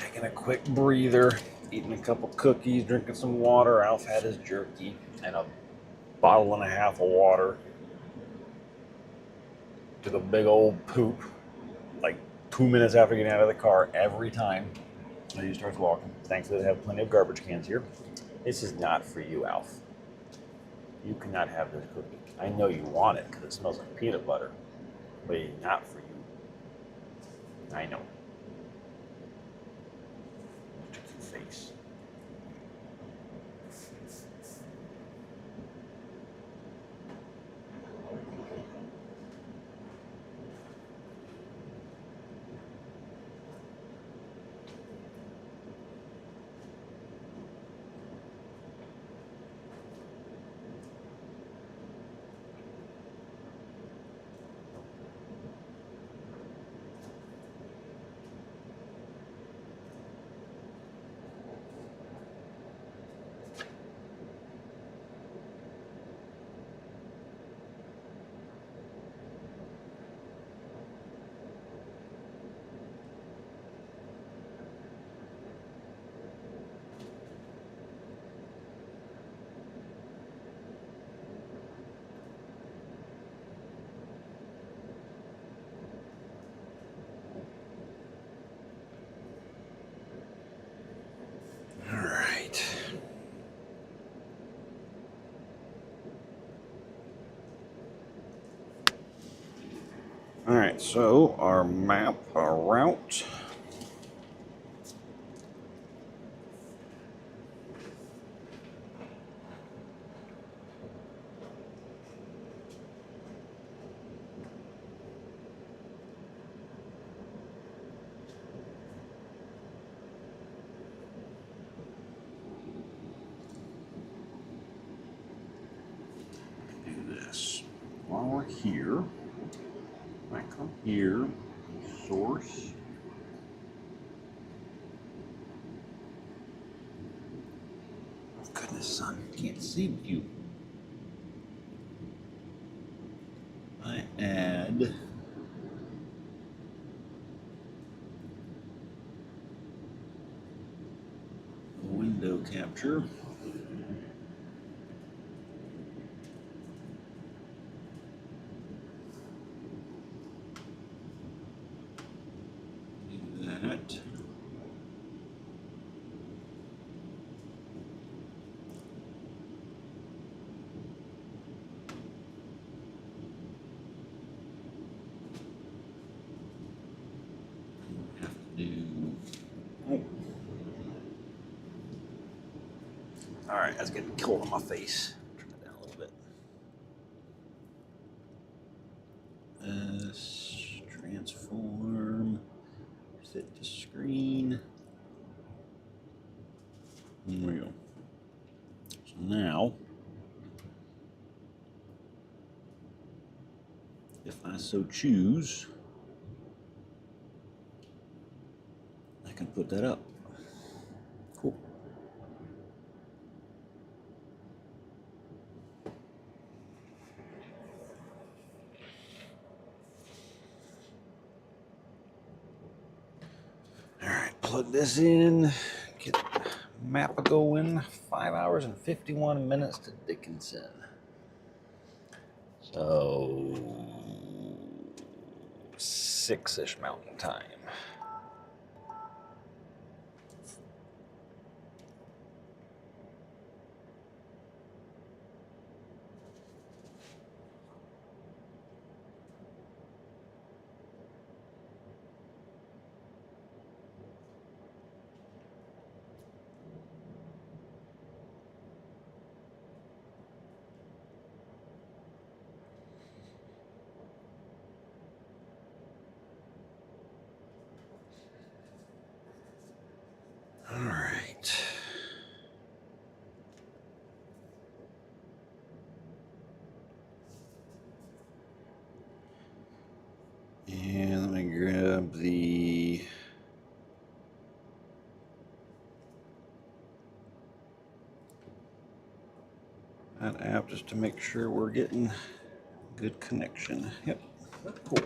taking a quick breather, eating a couple cookies, drinking some water. Alf had his jerky and a bottle and a half of water. Took a big old poop, like 2 minutes after getting out of the car every time. And he starts walking. Thankfully, they have plenty of garbage cans here. This is not for you, Alf. You cannot have this cookie. I know you want it because it smells like peanut butter, but it's not for you. I know. Look at your face. All right, so our map, our route. Do this while we're here. I come here, source. Oh, goodness, son, can't see with you. I add window capture. Do that. Have to do. Oh. All right, that's getting cold on my face. Turn it down a little bit. Transform. Set to screen. There we go. So now, if I so choose, I can put that up. Cool. All right, plug this in, get map going. 5 hours and 51 minutes to Dickinson. So 6-ish mountain time. All right. And let me grab that app just to make sure we're getting good connection. Yep, cool.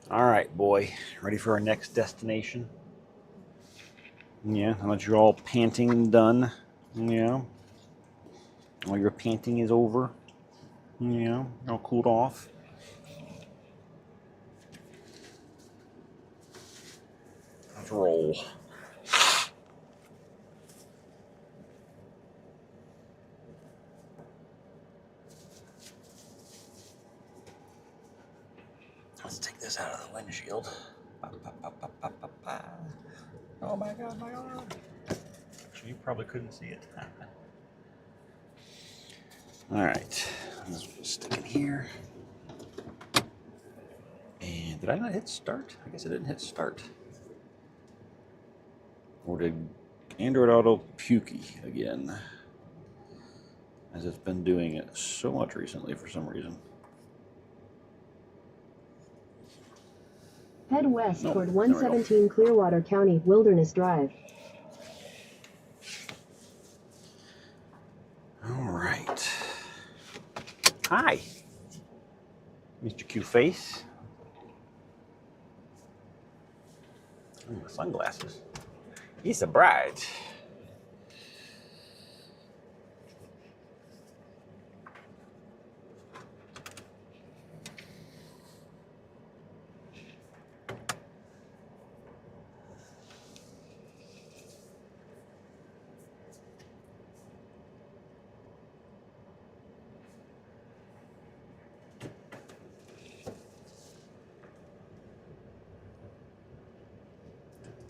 All right, boy. Ready for our next destination? Yeah, now that you're all panting and done. Yeah. All your panting is over. Yeah, all cooled off. Let's roll. Let's take this out of the windshield. Oh my god, my arm. You probably couldn't see it. All right, let's stick it here. And did I not hit start? I guess I didn't hit start. Or did Android Auto pukey again? As it's been doing it so much recently for some reason. Head west toward 117 Clearwater County, Wilderness Drive. All right. Hi, Mr. Q-Face. Ooh, sunglasses. He's a bride.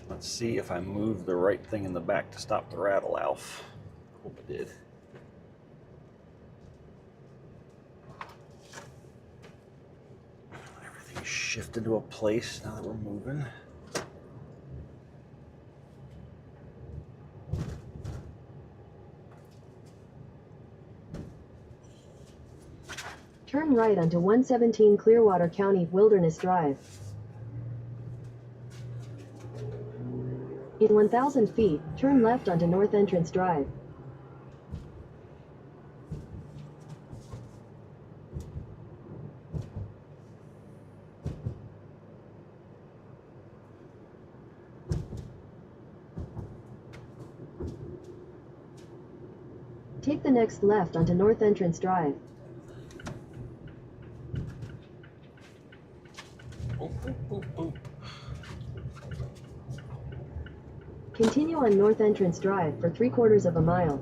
Let's see if I moved the right thing in the back to stop the rattle, Alf. Hope I did. Everything's shifted to a place now that we're moving. Turn right onto 117 Clearwater County, Wilderness Drive. In 1,000 feet, turn left onto North Entrance Drive. Take the next left onto North Entrance Drive. Continue on North Entrance Drive for 3/4 of a mile.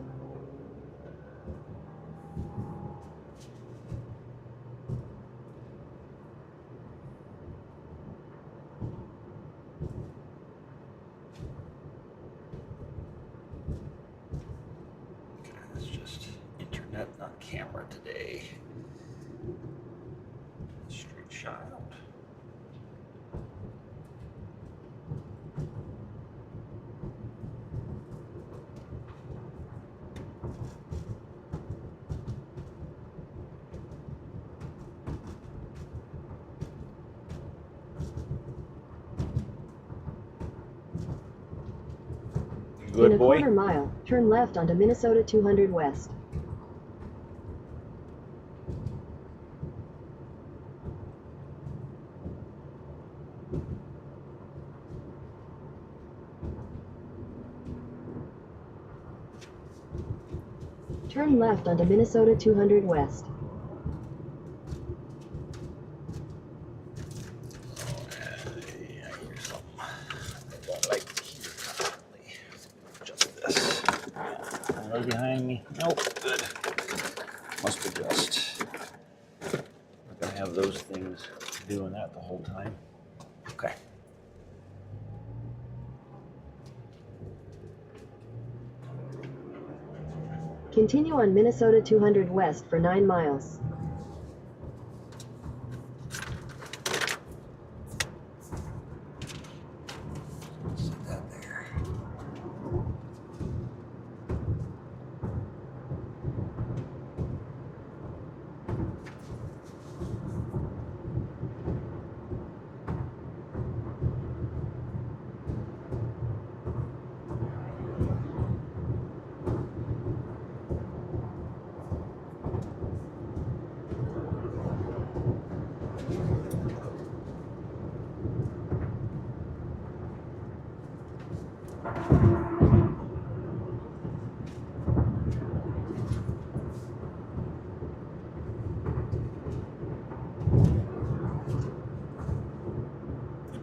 It's just internet, not camera today. Straight shot out. Good In a boy. 1/4 mile, turn left onto Minnesota 200 West. Turn left onto Minnesota 200 West. I hear something. I don't like to hear constantly. Adjust this. Right behind me. Nope. Good. Must adjust. We're gonna have those things doing that the whole time. Okay. Continue on Minnesota 200 West for 9 miles. Set that there.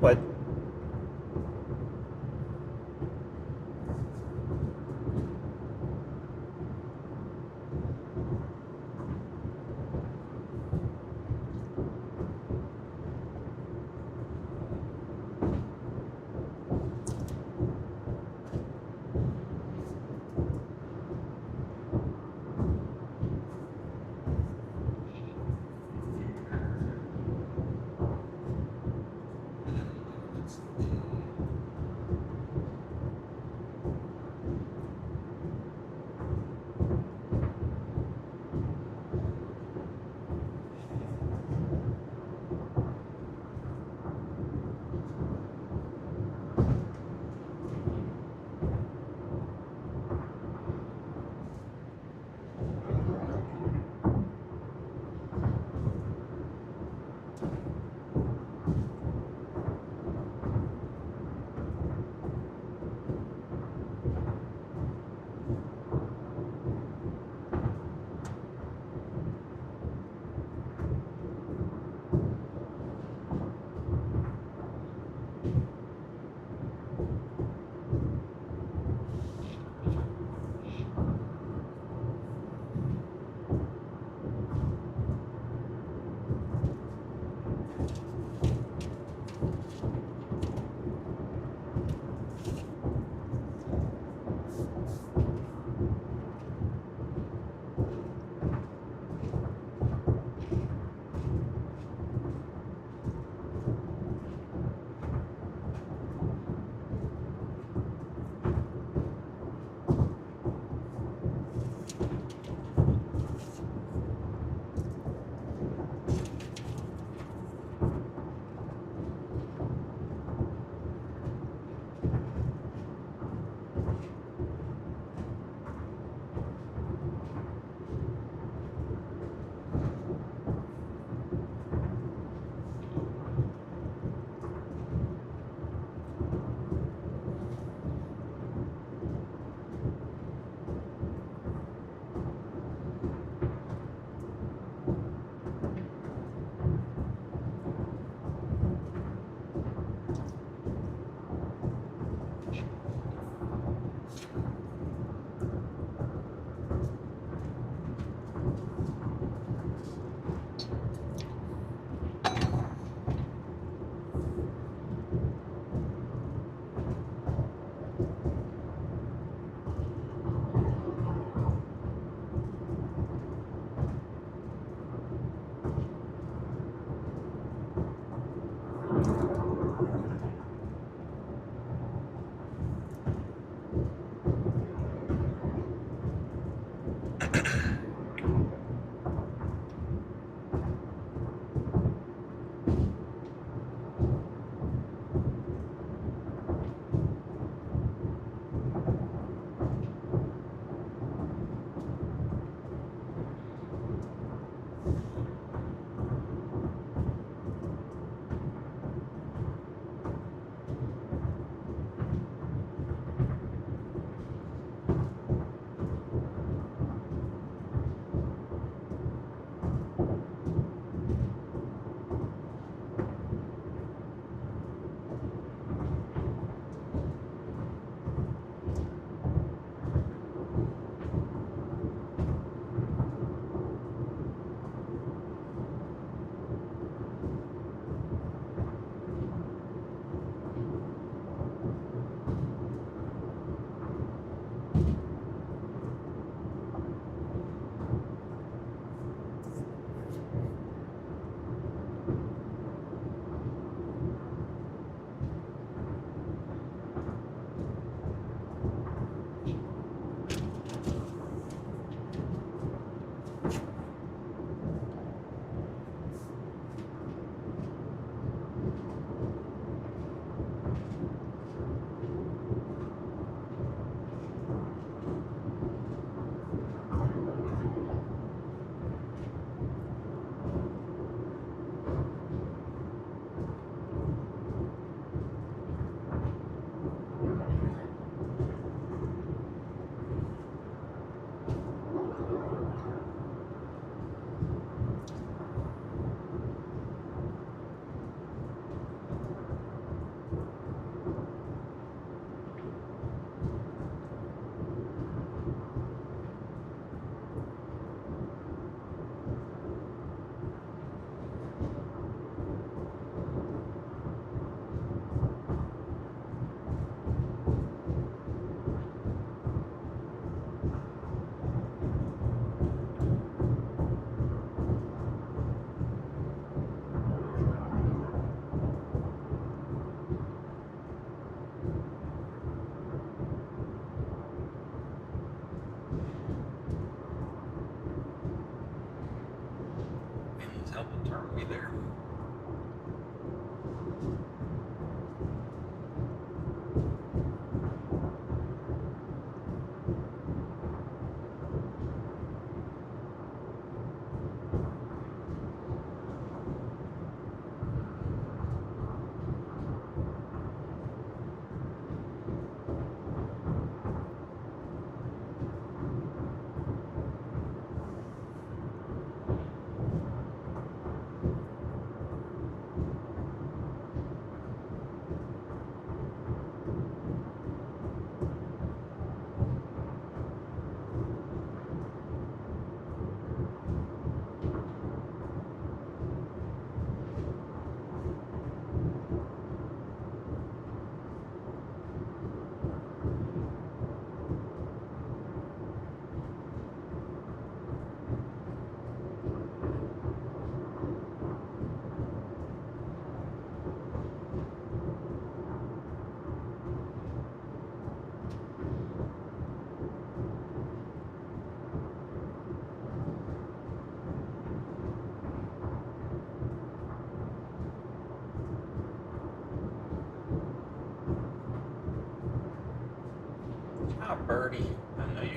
What?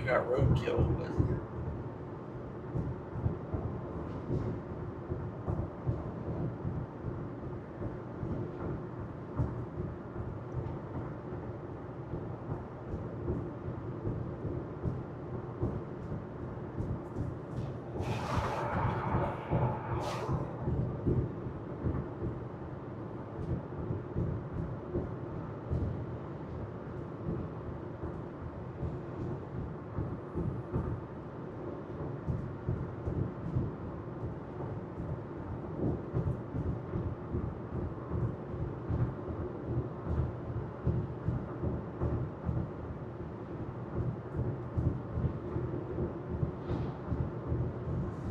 got roadkill, but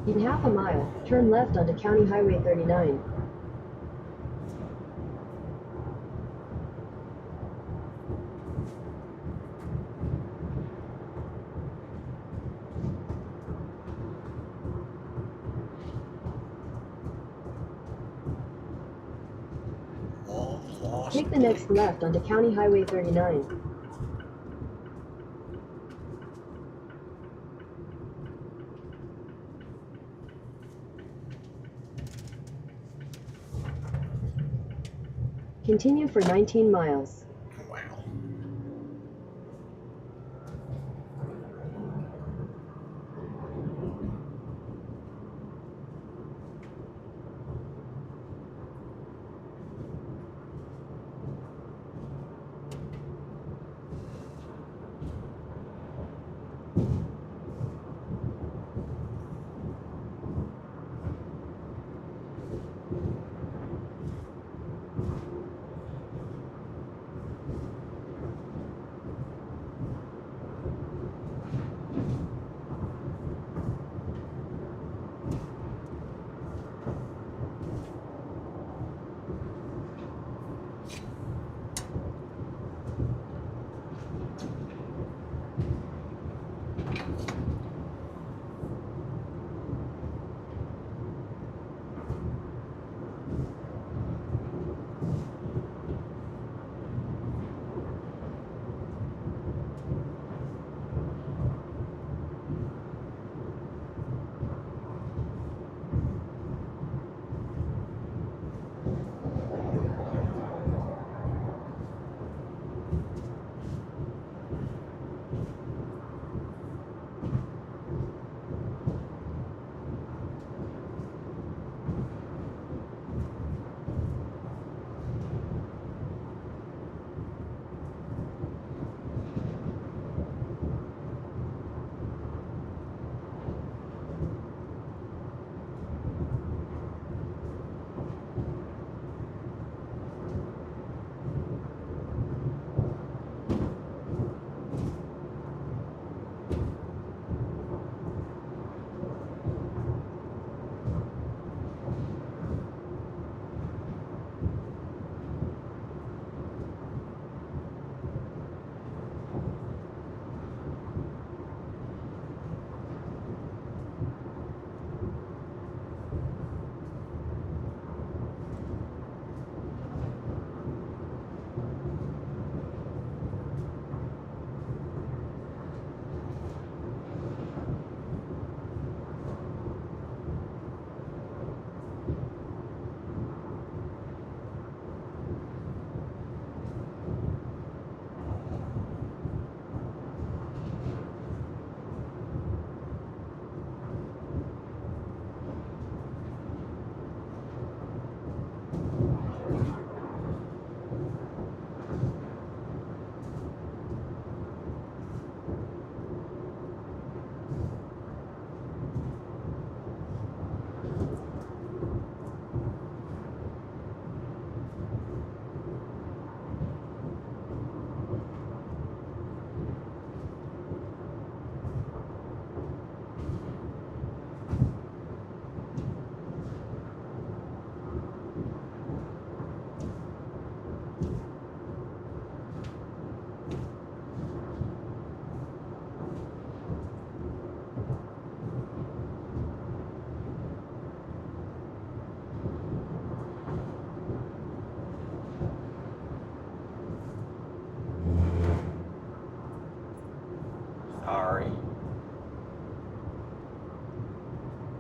In half a mile, turn left onto County Highway 39. Take the next left onto County Highway 39. Continue for 19 miles. wow.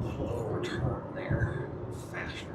little overturn there faster.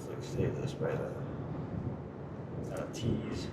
looks like stay this way. Tees.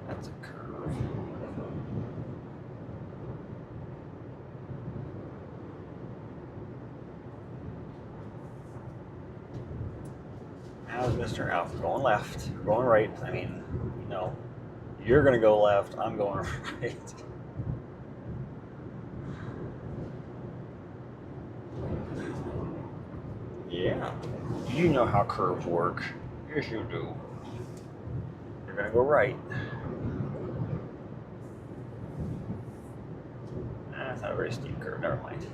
That's a curve. How's Mr. Alpha going left? Going right? I mean, you know, you're gonna go left. I'm going right. Yeah. You know how curves work. Yes, you do. You're gonna go right. That's not a very steep curve. Never mind.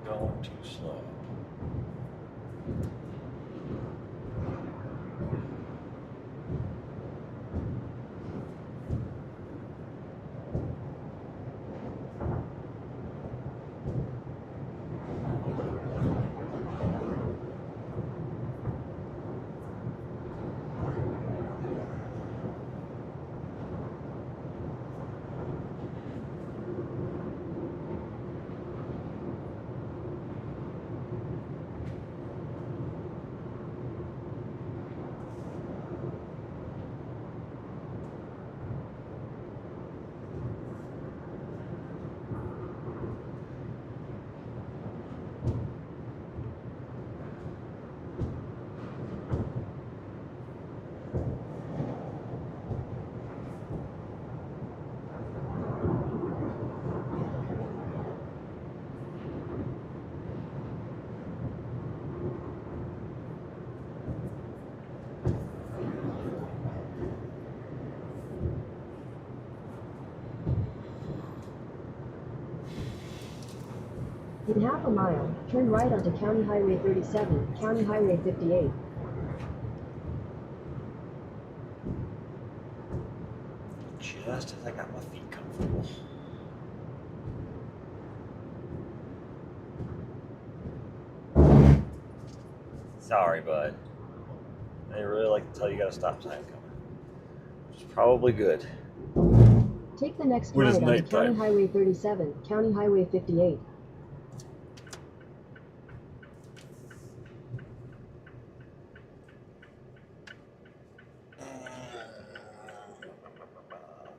Going too slow. In half a mile, turn right onto County Highway 37, County Highway 58. Just as I got my feet comfortable. Sorry, bud. They really like to tell you got a stop sign coming. Which is probably good. Take the next When right it's onto nighttime. County Highway 37, County Highway 58.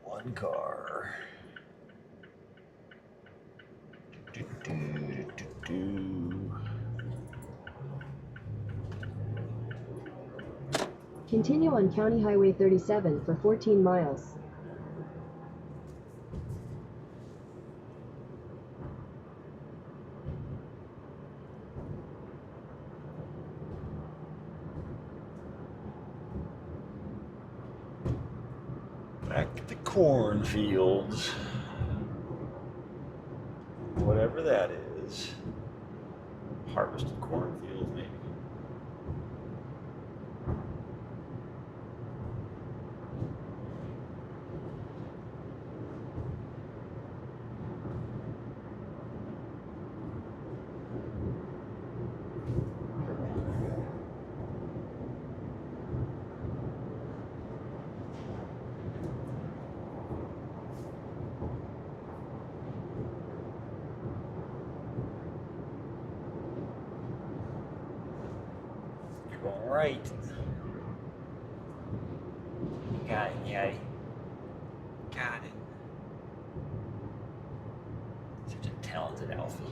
One car. Do, do, do, do. Continue on County Highway 37 for 14 miles. Back to the cornfields. Whatever that is. Harvested cornfields, maybe. You're going right. Got it, yay. Got it. Such a talented Alfie.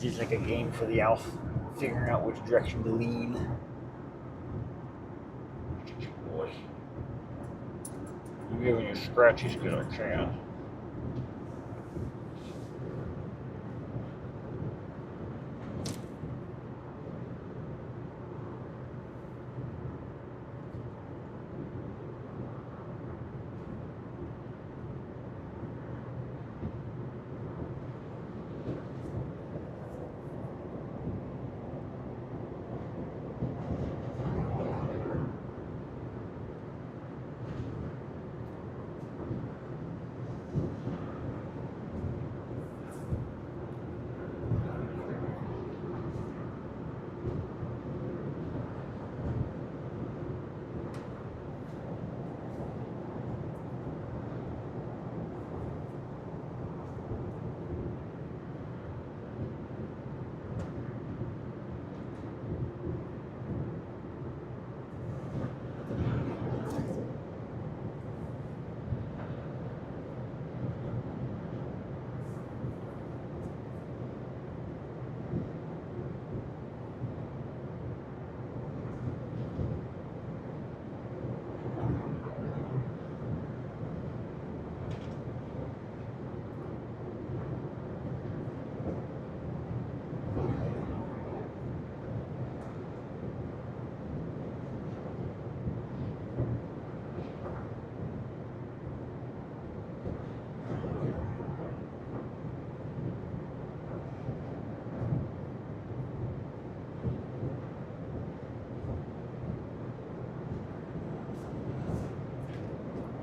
Just like a game for the Alf, figuring out which direction to lean. Boy. I'm giving you scratchies because I can.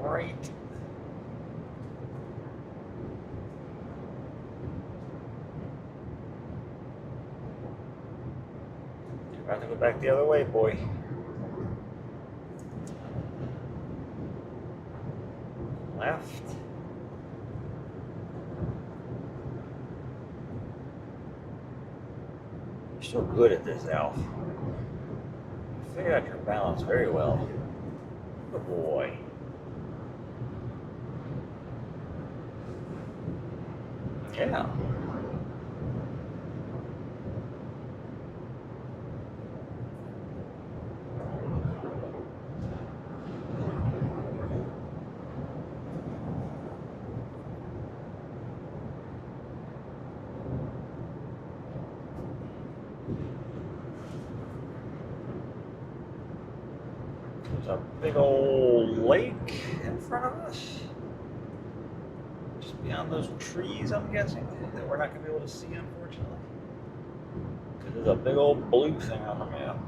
Right. You're about to go back the other way, boy. Left. You're so good at this, Alf. You figured out your balance very well. Good boy. Yeah. There's a big old lake in front of us. Just beyond those trees, I'm guessing, that we're not going to be able to see, unfortunately. Because there's a big old blue thing on the map.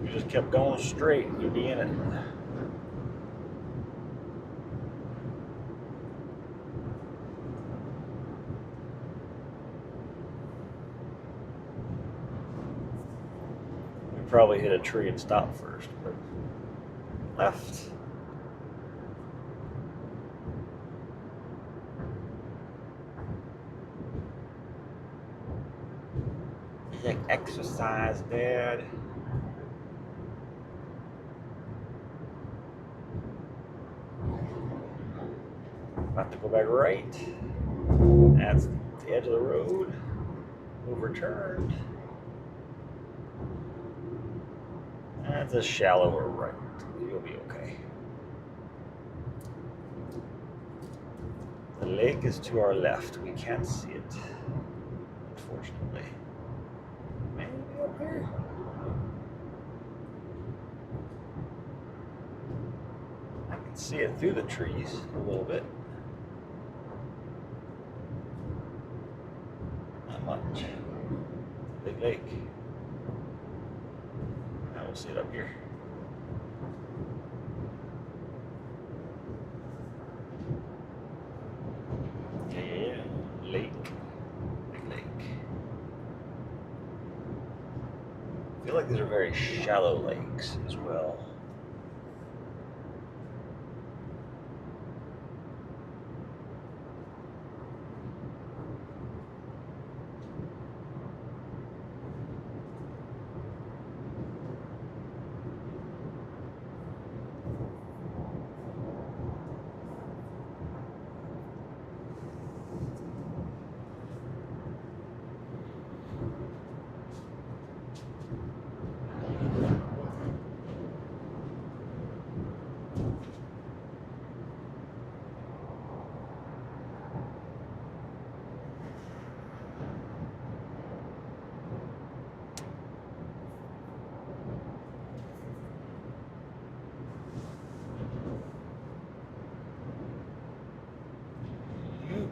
If you just kept going straight, you'd be in it. We'd probably hit a tree and stop first, but left. He's like, exercise, Dad. About to go back right. That's the edge of the road. Overturned. That's a shallower right. You'll be okay. The lake is to our left. We can't see it, unfortunately. Maybe up here. I can see it through the trees a little bit. Not much. Big lake. Now we'll see it up here. Yeah, lake. Big lake. I feel like these are very shallow lakes as well.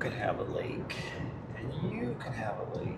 could have a lake, and you could have a lake.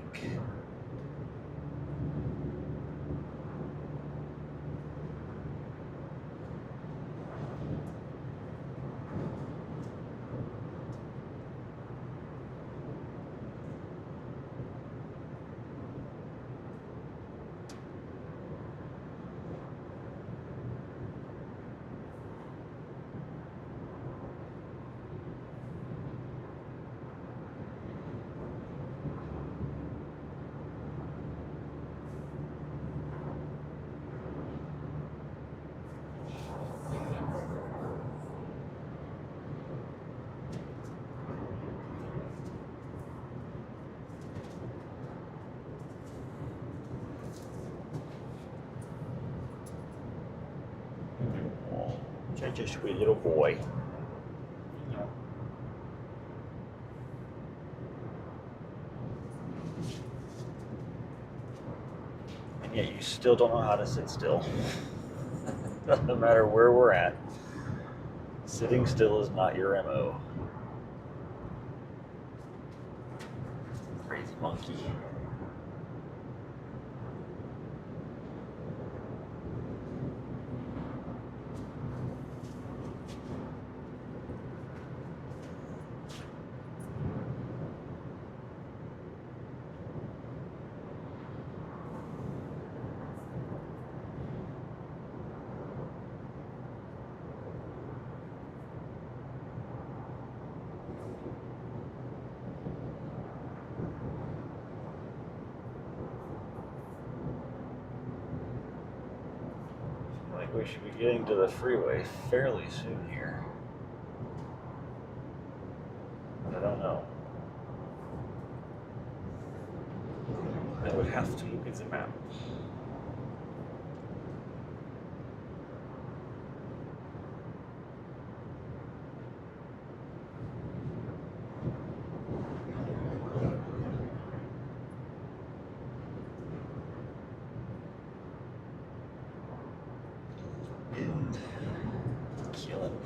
Such a sweet little boy. And yet you still don't know how to sit still. No matter where we're at, sitting still is not your MO. Crazy monkey. We should be getting to the freeway fairly soon here. But I don't know. I would have to look at the map. Killing me.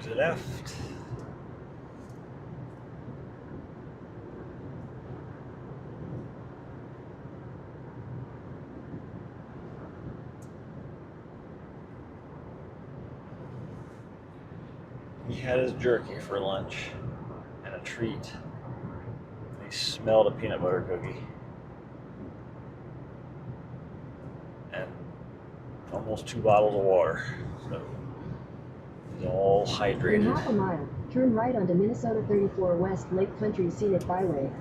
To the left. He had his jerky for lunch and a treat. He smelled a peanut butter cookie. And almost 2 bottles of water. So he's all In hydrated. half a mile, turn right onto Minnesota 34 West Lake Country Scenic Byway.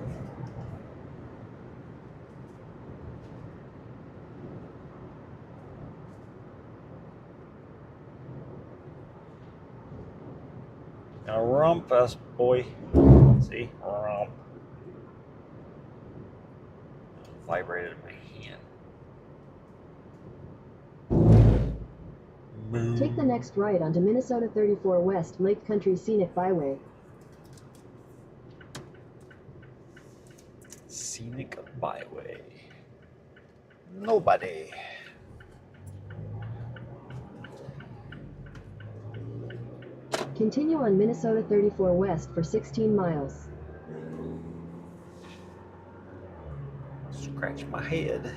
Now rump us, boy. See? Rump. vibrated in my hand. Take the next right onto Minnesota 34 West Lake Country Scenic Byway. Scenic Byway. Nobody. Continue on Minnesota 34 West for 16 miles. Scratch my head.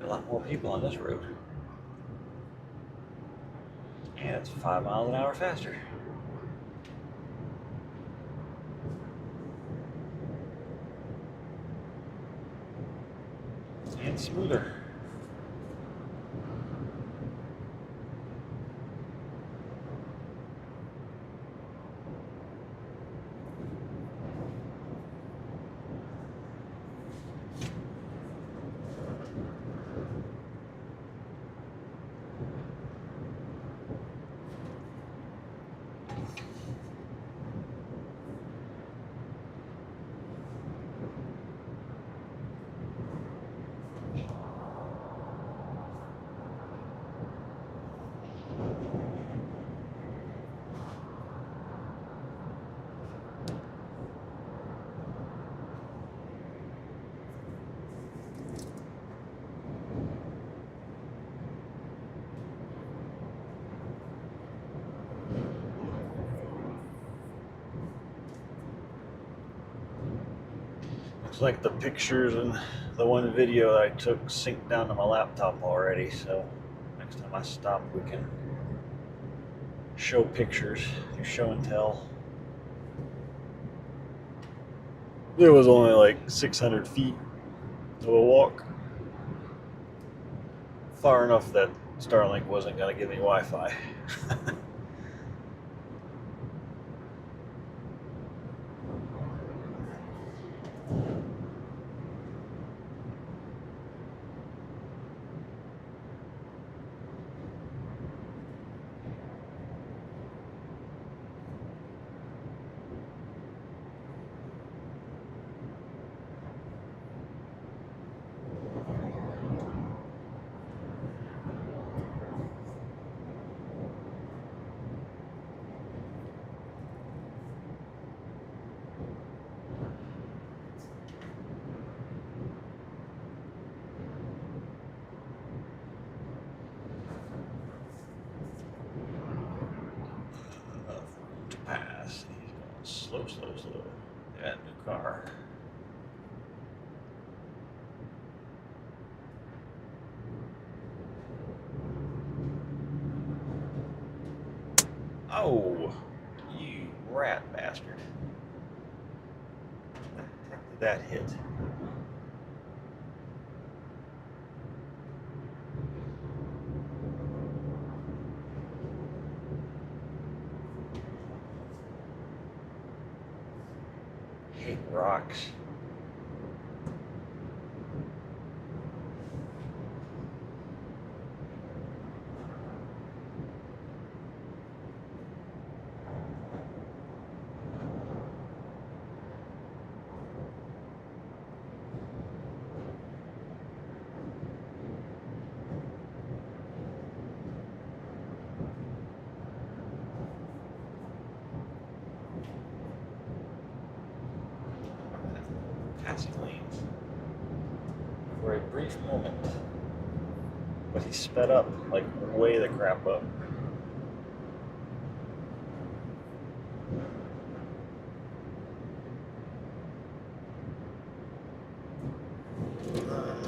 A lot more people on this road. And it's 5 miles an hour faster. And smoother. Looks like the pictures and the one video that I took synced down to my laptop already, so next time I stop we can show pictures, do show and tell. It was only like 600 feet of a walk. Far enough that Starlink wasn't going to give me Wi-Fi. To pass. He's going slow, slow, slow. That new car. Oh, you rat bastard. What the heck did that hit? Hate rocks. Passing lanes for a brief moment, but he sped up, like way the crap up.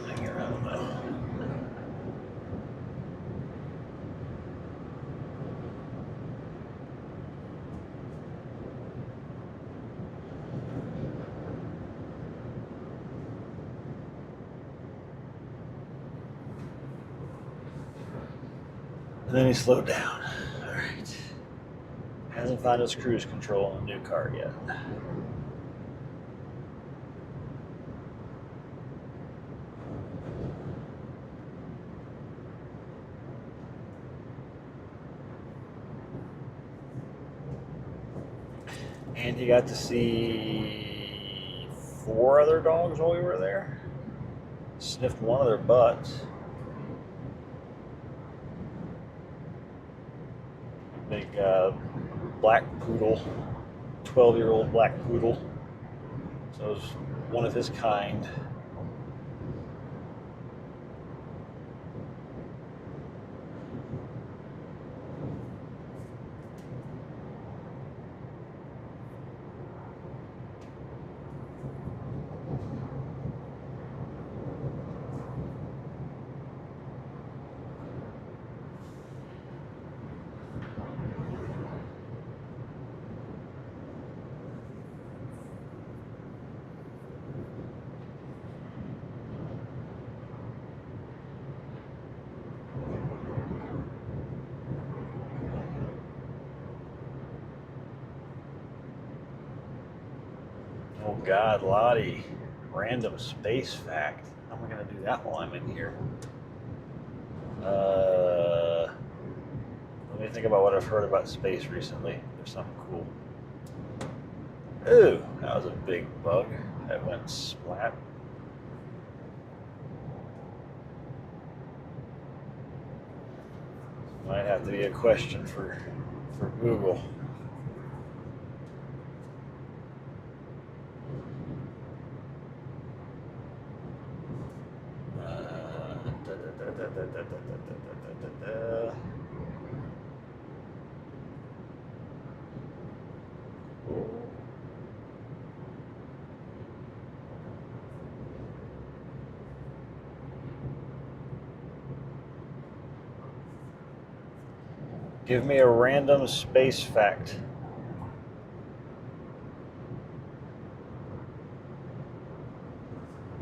Hang around now. And then he slowed down. All right. Hasn't found his cruise control in the new car yet. And he got to see 4 other dogs while we were there. Sniffed one of their butts. Big black poodle, 12-year-old black poodle. So it was one of his kind. Oh God, Lottie. Random space fact. How am I going to do that while I'm in here? Let me think about what I've heard about space recently. There's something cool. Ooh, that was a big bug. That went splat. Might have to be a question for Google. Give me a random space fact.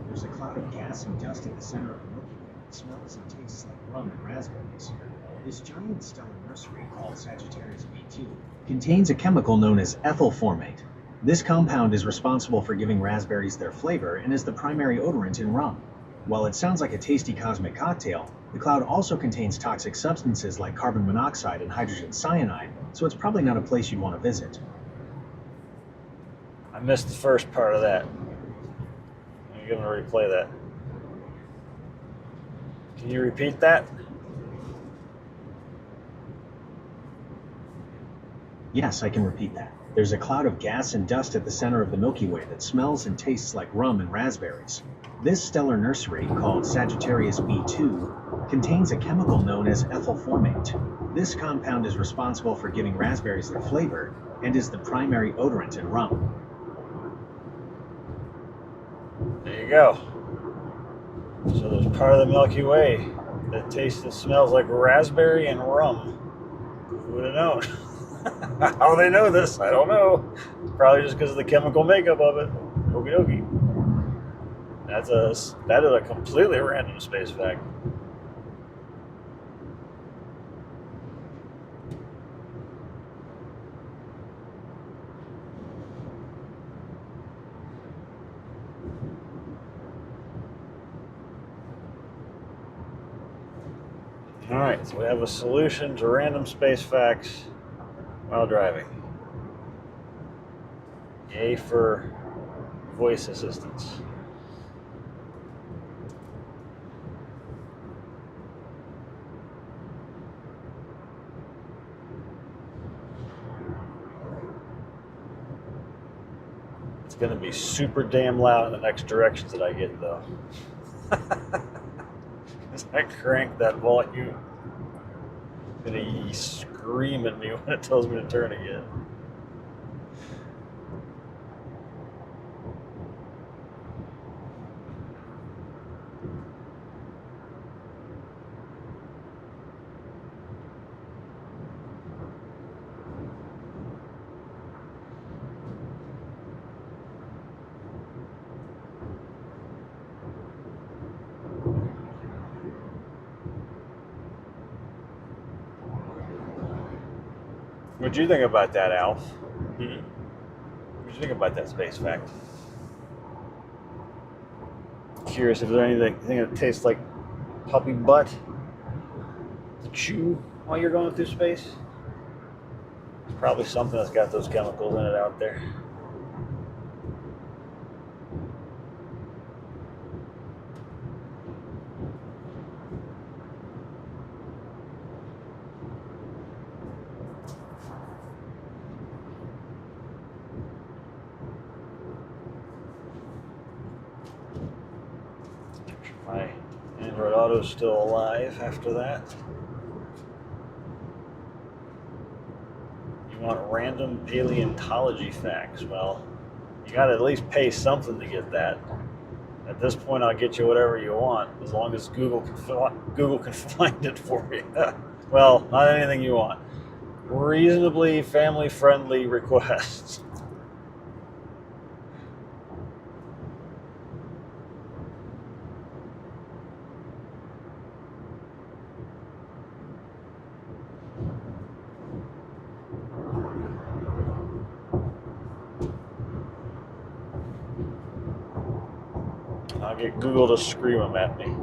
There's a cloud of gas and dust at the center of the Milky Way that smells and tastes like rum and raspberries. This giant stellar nursery, called Sagittarius B2, contains a chemical known as ethyl formate. This compound is responsible for giving raspberries their flavor and is the primary odorant in rum. While it sounds like a tasty cosmic cocktail, the cloud also contains toxic substances like carbon monoxide and hydrogen cyanide, so it's probably not a place you'd want to visit. I missed the first part of that. I'm going to replay that. Can you repeat that? Yes, I can repeat that. There's a cloud of gas and dust at the center of the Milky Way that smells and tastes like rum and raspberries. This stellar nursery, called Sagittarius B2, contains a chemical known as ethyl formate. This compound is responsible for giving raspberries their flavor and is the primary odorant in rum. There you go. So there's part of the Milky Way that tastes and smells like raspberry and rum. Who would have known? How they know this, I don't know. Probably just because of the chemical makeup of it. Okie dokie. That is a completely random space fact. All right, so we have a solution to random space facts while driving. Yay for voice assistance. It's going to be super damn loud in the next directions that I get, though. As I crank that volume, it's going to scream at me when it tells me to turn again. What'd you think about that, Alf? What'd you think about that space fact? Curious if there's anything that tastes like puppy butt to chew while you're going through space? There's probably something that's got those chemicals in it out there. Red Auto's still alive after that. You want random paleontology facts? Well, you gotta at least pay something to get that. At this point, I'll get you whatever you want, as long as Google can find it for you. Well, not anything you want. Reasonably family-friendly requests. I'll get Google to scream them at me.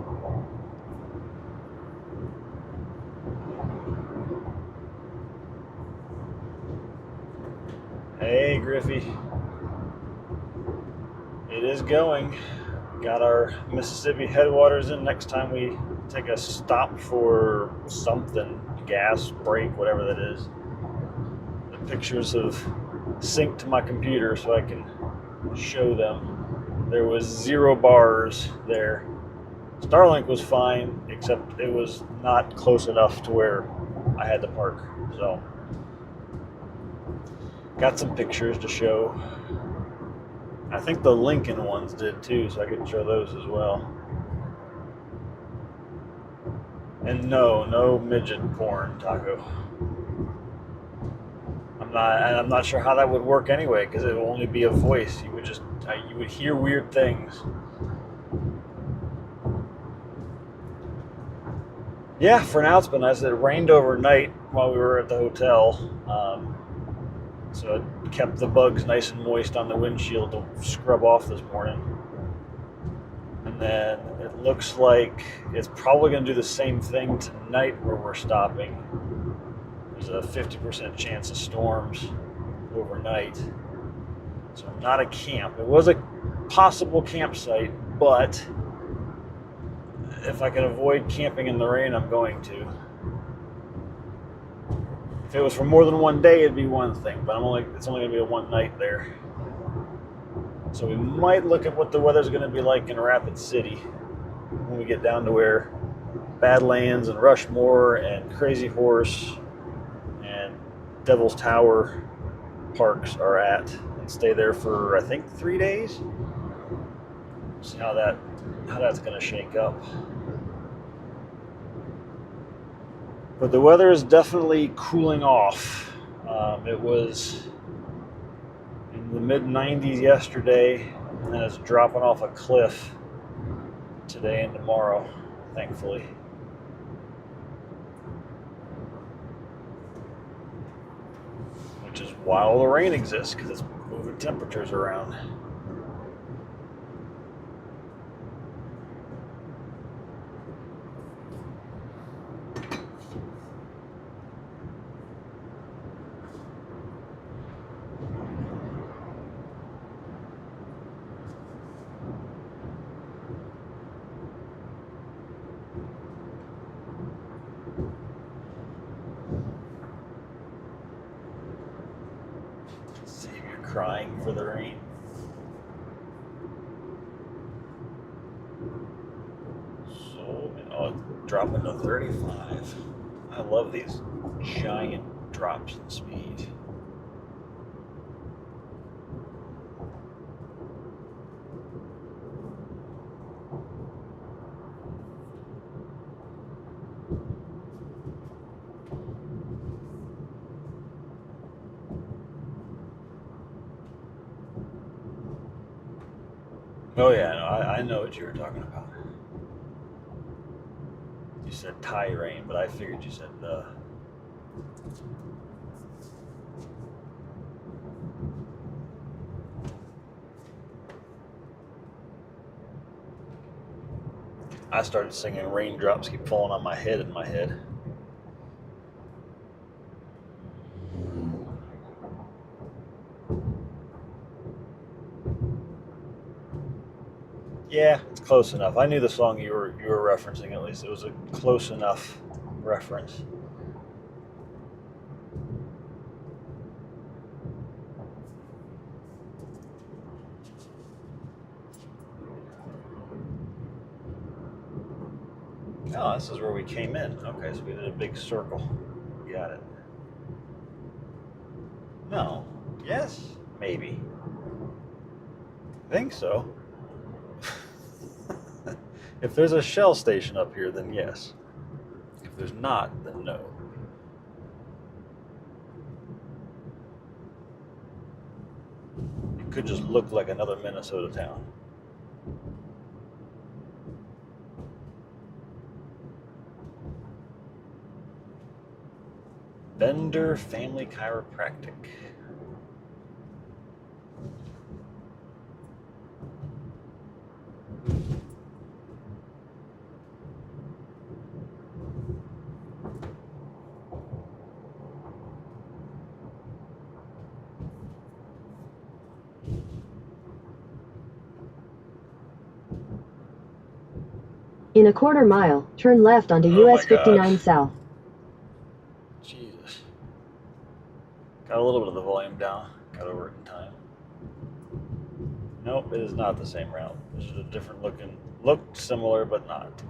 Hey, Griffey. It is going. Got our Mississippi Headwaters in. Next time we take a stop for something, gas, break, whatever that is. The pictures have synced to my computer so I can show them. There was 0 bars there. Starlink was fine, except it was not close enough to where I had to park. So, got some pictures to show. I think the Lincoln ones did too, so I could show those as well. And no midget porn, Taco. I'm not sure how that would work anyway, because it would only be a voice. You would hear weird things. Yeah, for now it's been nice. It rained overnight while we were at the hotel, so it kept the bugs nice and moist on the windshield to scrub off this morning. And then it looks like it's probably going to do the same thing tonight where we're stopping. There's a 50% chance of storms overnight. So not a camp. It was a possible campsite, but if I can avoid camping in the rain, I'm going to. If it was for more than one day, it'd be one thing, but it's only going to be a one night there. So we might look at what the weather's going to be like in Rapid City when we get down to where Badlands and Rushmore and Crazy Horse and Devil's Tower parks are at, and stay there for, I think, 3 days. See how that's going to shake up. But the weather is definitely cooling off. It was in the mid-90s yesterday, and then it's dropping off a cliff today and tomorrow, thankfully. Which is why all the rain exists, because it's moving temperatures around. Crying for the rain. So, it's dropping to 35. I love these giant drops in speed. Oh yeah, no, I know what you were talking about. You said Thai rain, but I figured you said the. I started singing Raindrops Keep Falling on My Head in my head. Yeah, it's close enough. I knew the song you were referencing, at least. It was a close enough reference. Oh, this is where we came in. Okay, so we did a big circle. Got it. No. Yes? Maybe. I think so. If there's a Shell station up here, then yes. If there's not, then no. It could just look like another Minnesota town. Bender Family Chiropractic. In a quarter mile, turn left onto Oh US my God. 59 South. Jesus. Got a little bit of the volume down. Got over it in time. Nope, it is not the same route. This is a different looking, looked similar, but not.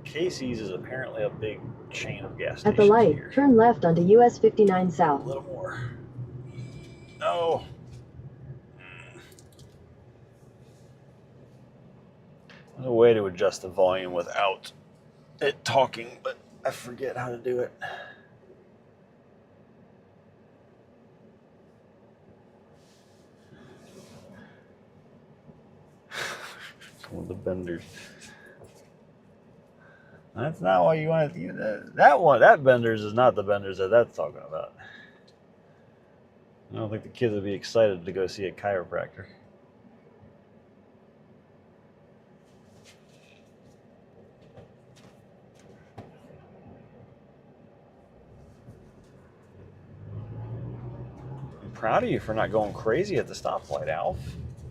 Casey's is apparently a big chain of gas stations At the light, here. turn left onto US 59 A South. little more. No. There's a way to adjust the volume without it talking, but I forget how to do it. Some of the benders. That's not why you want to use that. That one, that benders is not the benders that that's talking about. I don't think the kids would be excited to go see a chiropractor. I'm proud of you for not going crazy at the stoplight, Alf.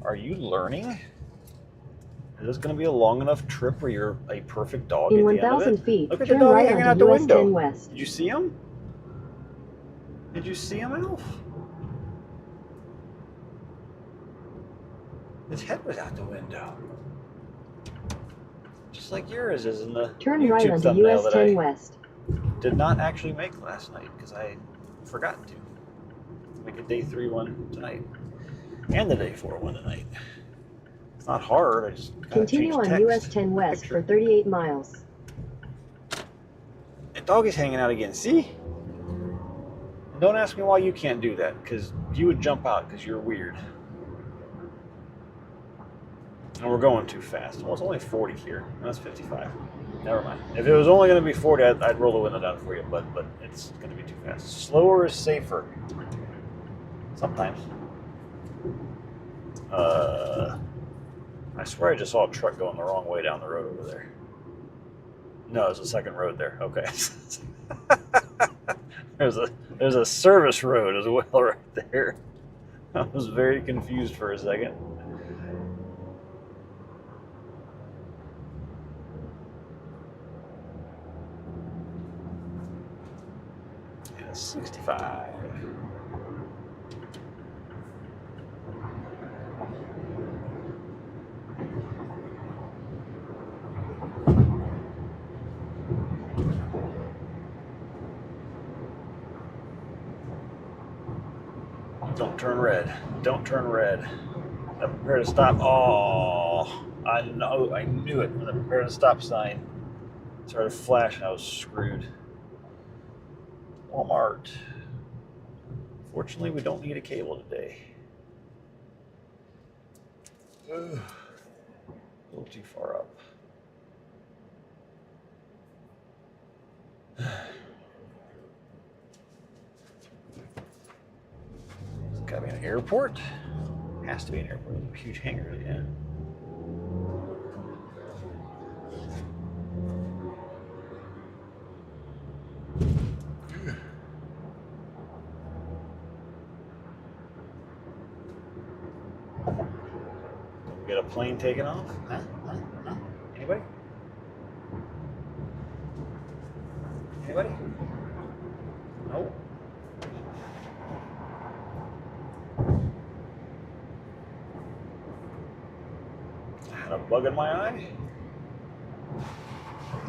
Are you learning? Is this going to be a long enough trip where you're a perfect dog In at the end of 1,000 it? feet, Look at the turn dog right hanging out onto the US 10 window. West. Did you see him? Did you see him, Alf? His head was out the window. Just like yours is in the Turn YouTube right onto thumbnail US that 10 I West. did not actually make last night because I forgot to. Make a day 3 one tonight. And the day 4 one tonight. It's not hard, I just gotta Continue change on text. US 10 West for 38 miles. The dog is hanging out again, see? And don't ask me why you can't do that, because you would jump out because you're weird. And we're going too fast. Well, it's only 40 here. That's 55. Never mind. If it was only going to be 40, I'd roll the window down for you, but it's going to be too fast. Slower is safer. Sometimes. I swear I just saw a truck going the wrong way down the road over there. No, there's a second road there. Okay. there's a service road as well right there. I was very confused for a second. Yeah, 65. Don't turn red. Don't turn red. I prepared to stop. Oh, I knew it when I prepared a stop sign started flashing. I was screwed. Walmart. Fortunately, we don't need a cable today. Ugh. A little too far up. It's gotta be an airport. Has to be an airport. There's a huge hangar, yeah. We got a plane taking off? Huh? Anybody? Anybody? No. I had a bug in my eye.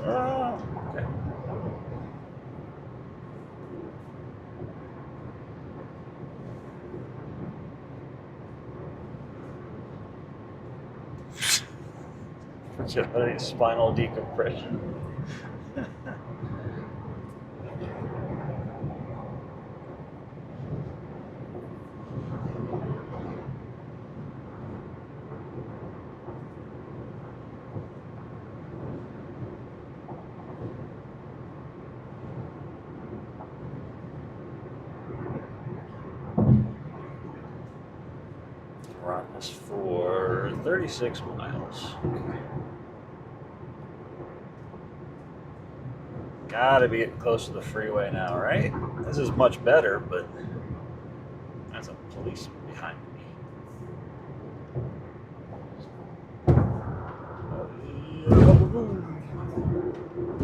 Oh, okay. Just any spinal decompression. We're on this for 36 miles. Gotta be getting close to the freeway now, right? This is much better, but that's a policeman behind me.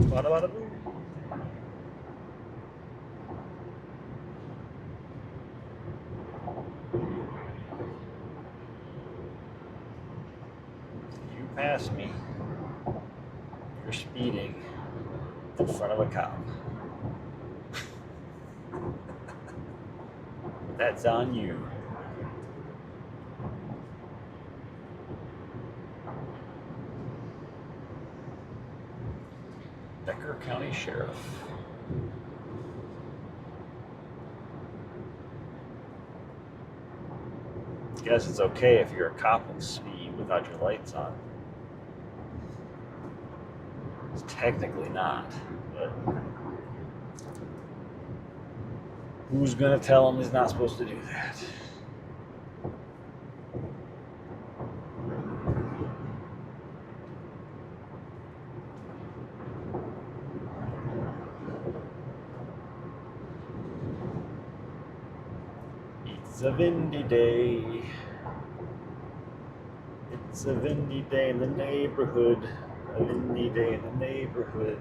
Bada bada boom. You pass me. You're speeding in front of a cop. That's on you. Becker County Sheriff. Guess it's okay if you're a cop and speed without your lights on. It's technically not, but who's gonna tell him he's not supposed to do that? It's a windy day. It's a windy day in the neighborhood. A windy day in the neighborhood.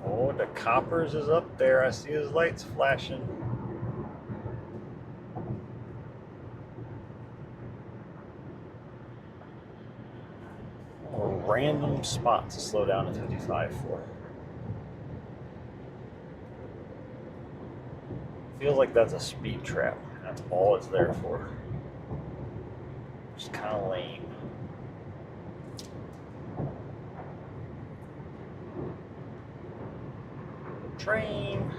Oh, the Coppers is up there. I see his lights flashing. A random spot to slow down to 55 for. Feels like that's a speed trap. That's all it's there for. Just kind of lame. Train.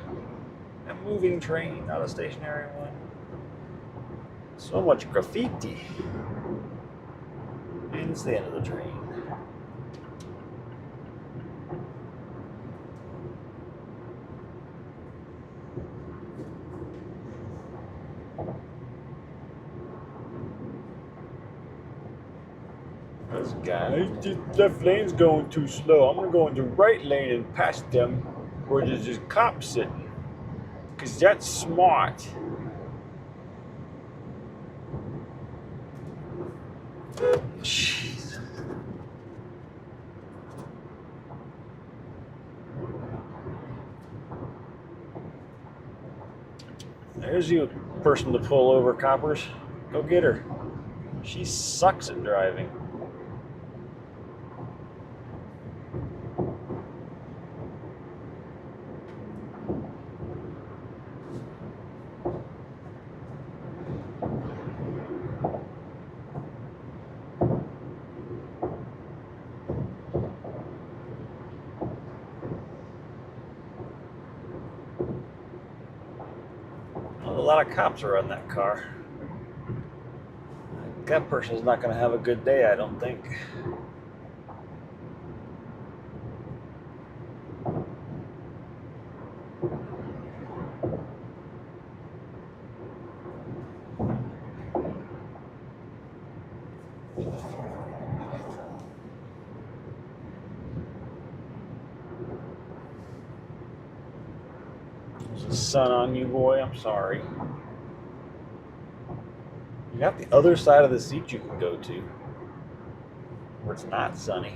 A moving train, not a stationary one. So much graffiti. And it's the end of the train. This guy, the left lane's going too slow. I'm gonna go into right lane and pass them where there's just cops sitting. Cause that's smart. Jeez. There's you, person to pull over, coppers. Go get her. She sucks at driving. A lot of cops are on that car. That person's not going to have a good day, I don't think. There's a sun on you, boy. I'm sorry. You got the other side of the seat you can go to where it's not sunny.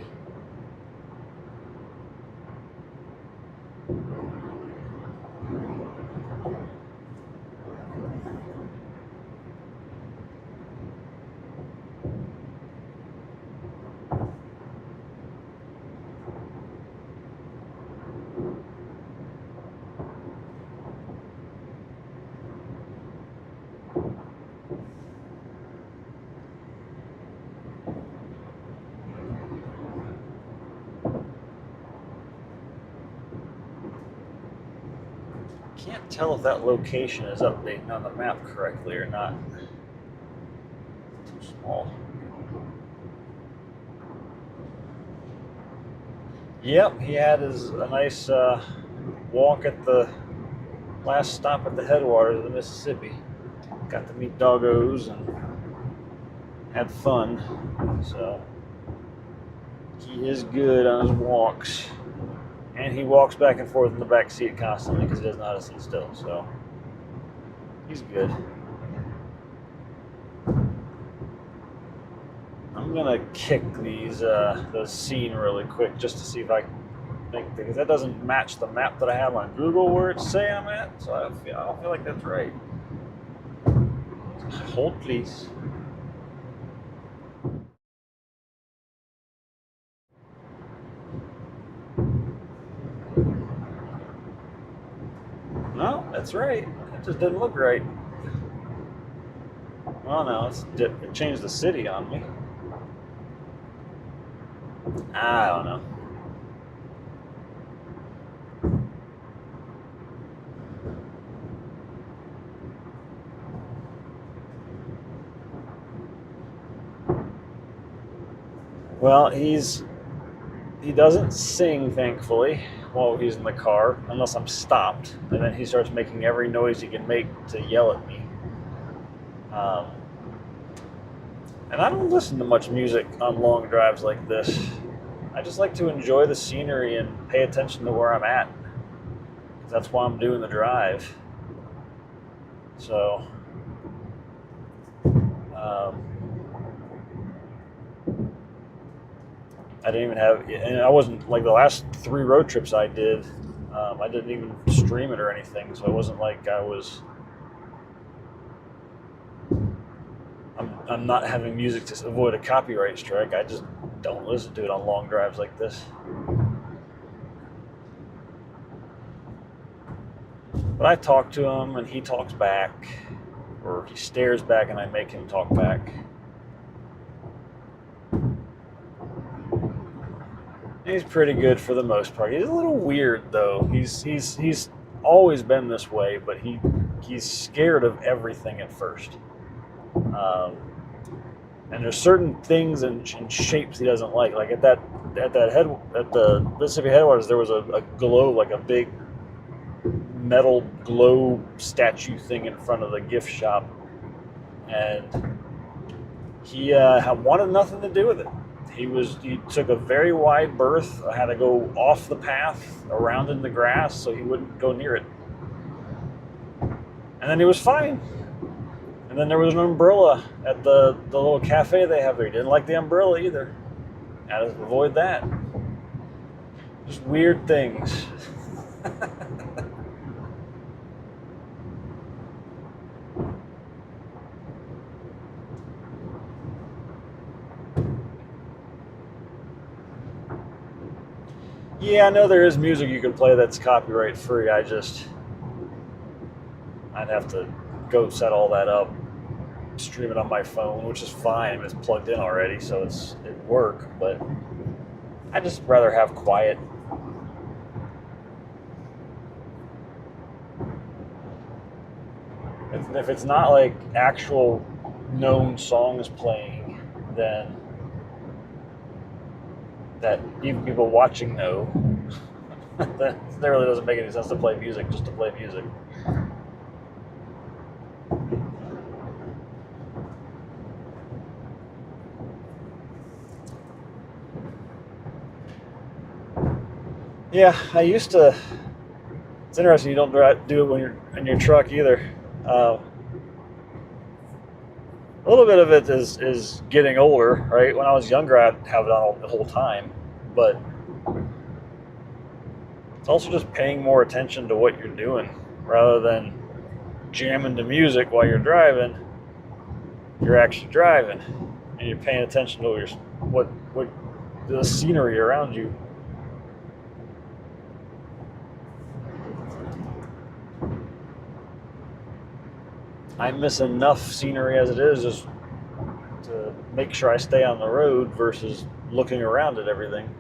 Can't tell if that location is updating on the map correctly or not. Too small. Yep, he had a nice walk at the last stop at the headwaters of the Mississippi. Got to meet doggos and had fun. So he is good on his walks. And he walks back and forth in the back seat constantly because he doesn't know how to sit still. So he's good. I'm gonna kick the scene really quick just to see if I can make, because that doesn't match the map that I have on Google where it's saying I'm at. So I don't feel like that's right. Hold, please. No, that's right. It just didn't look right. Well, no, it changed the city on me. I don't know. Well, he doesn't sing, thankfully, while he's in the car, unless I'm stopped, and then he starts making every noise he can make to yell at me. And I don't listen to much music on long drives like this. I just like to enjoy the scenery and pay attention to where I'm at. That's why I'm doing the drive. So, I didn't even have, and I wasn't, like the last 3 road trips I did, I didn't even stream it or anything, so it wasn't like I'm not having music to avoid a copyright strike. I just don't listen to it on long drives like this. But I talk to him and he talks back, or he stares back and I make him talk back. He's pretty good for the most part. He's a little weird though. He's always been this way, but he's scared of everything at first. And there's certain things and shapes he doesn't like. Like at the Mississippi Headwaters, there was a glow, like a big metal glow statue thing in front of the gift shop, and he wanted nothing to do with it. He took a very wide berth. I had to go off the path, around in the grass, so he wouldn't go near it. And then he was fine. And then there was an umbrella at the little cafe they have there. He didn't like the umbrella either. Had to avoid that. Just weird things. Yeah, I know there is music you can play that's copyright free. I'd have to go set all that up, stream it on my phone, which is fine. It's plugged in already, so it work. But I'd just rather have quiet. If it's not like actual known songs playing, then that even people watching know, that really doesn't make any sense to play music just to play music. Yeah, I used to. It's interesting you don't do it when you're in your truck either. A little bit of it is getting older, right? When I was younger, I'd have it on the whole time, but it's also just paying more attention to what you're doing rather than jamming to music while you're driving. You're actually driving, and you're paying attention to what the scenery around you. I miss enough scenery as it is just to make sure I stay on the road versus looking around at everything.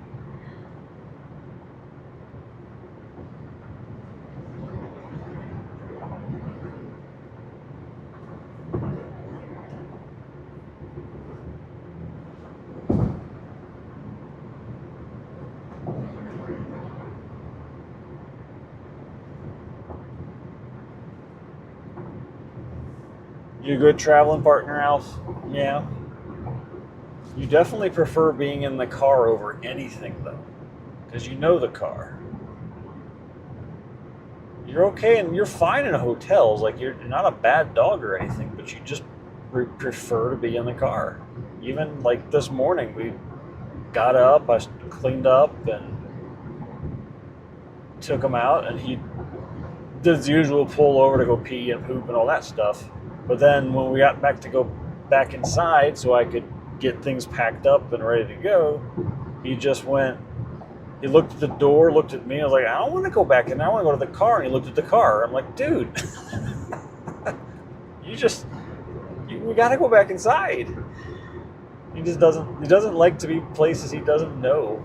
You a good traveling partner, Alf? Yeah. You definitely prefer being in the car over anything, though, because you know the car. You're okay and you're fine in hotels. Like, you're not a bad dog or anything, but you just prefer to be in the car. Even like this morning, we got up, I cleaned up, and took him out, and he did the usual pull over to go pee and poop and all that stuff. But then when we got back to go back inside so I could get things packed up and ready to go, he just went, he looked at the door, looked at me, I was like, I don't want to go back in there, I want to go to the car. And he looked at the car. I'm like, dude, we got to go back inside. He doesn't like to be places he doesn't know.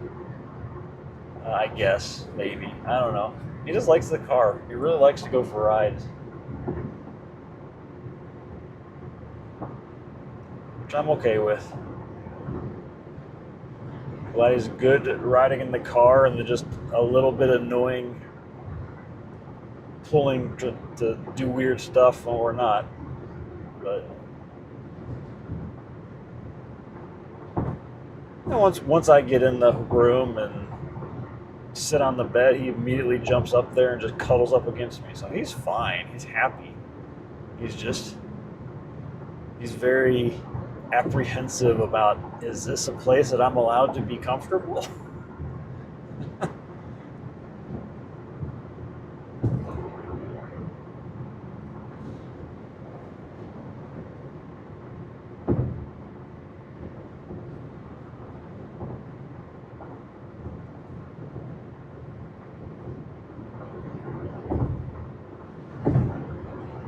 I guess, maybe. I don't know. He just likes the car. He really likes to go for rides. Which I'm okay with. Glad he's good at riding in the car and just a little bit annoying pulling to do weird stuff when we're not. But once I get in the room and sit on the bed, he immediately jumps up there and just cuddles up against me. So he's fine. He's happy. He's very apprehensive about, is this a place that I'm allowed to be comfortable?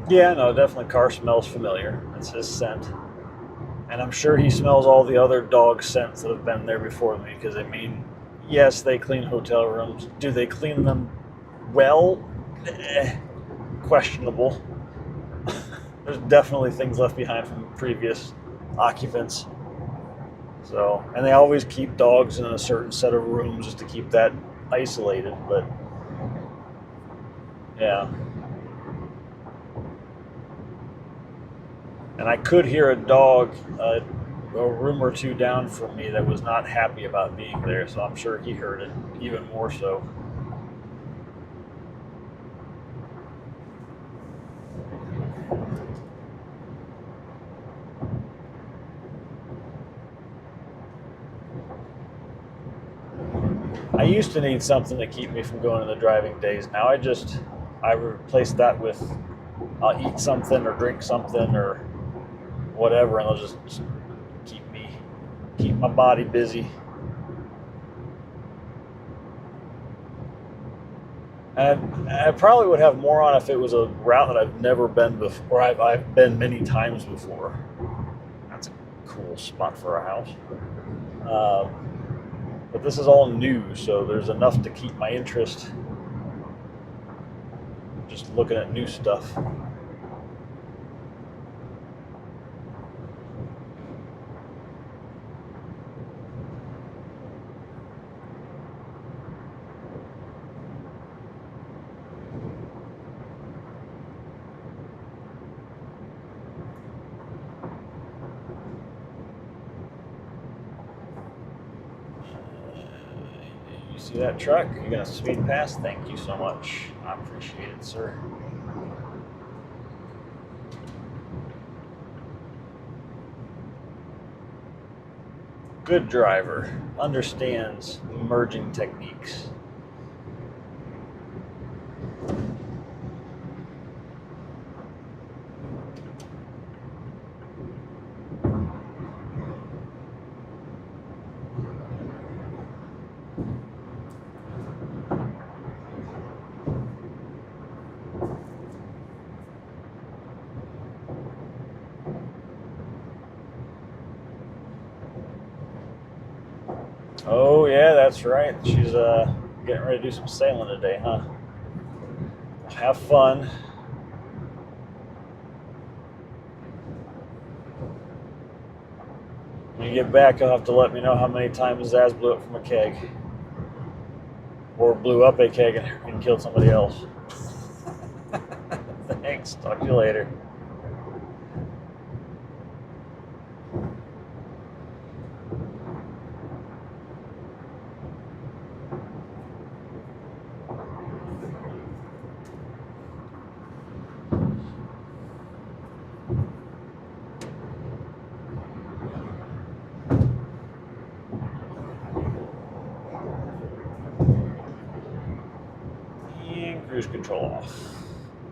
Yeah, no, definitely car smells familiar. It's his scent. And I'm sure he smells all the other dog scents that have been there before me, because, I mean, yes, they clean hotel rooms. Do they clean them well? Questionable. There's definitely things left behind from previous occupants. So, and they always keep dogs in a certain set of rooms just to keep that isolated, but yeah. And I could hear a dog a room or two down from me that was not happy about being there, so I'm sure he heard it even more so. I used to need something to keep me from going to the driving days. Now I replace that with I'll eat something or drink something or whatever, and it'll just keep my body busy. And I probably would have more on if it was a route that I've never been before. I've been many times before. That's a cool spot for a house. But this is all new, so there's enough to keep my interest just looking at new stuff. You see that truck? You're gonna speed past? Thank you so much. I appreciate it, sir. Good driver. Understands merging techniques. Oh yeah, that's right. She's getting ready to do some sailing today, huh? Have fun. When you get back, you'll have to let me know how many times Zaz blew up from a keg. Or blew up a keg and killed somebody else. Thanks. Talk to you later. And cruise control off.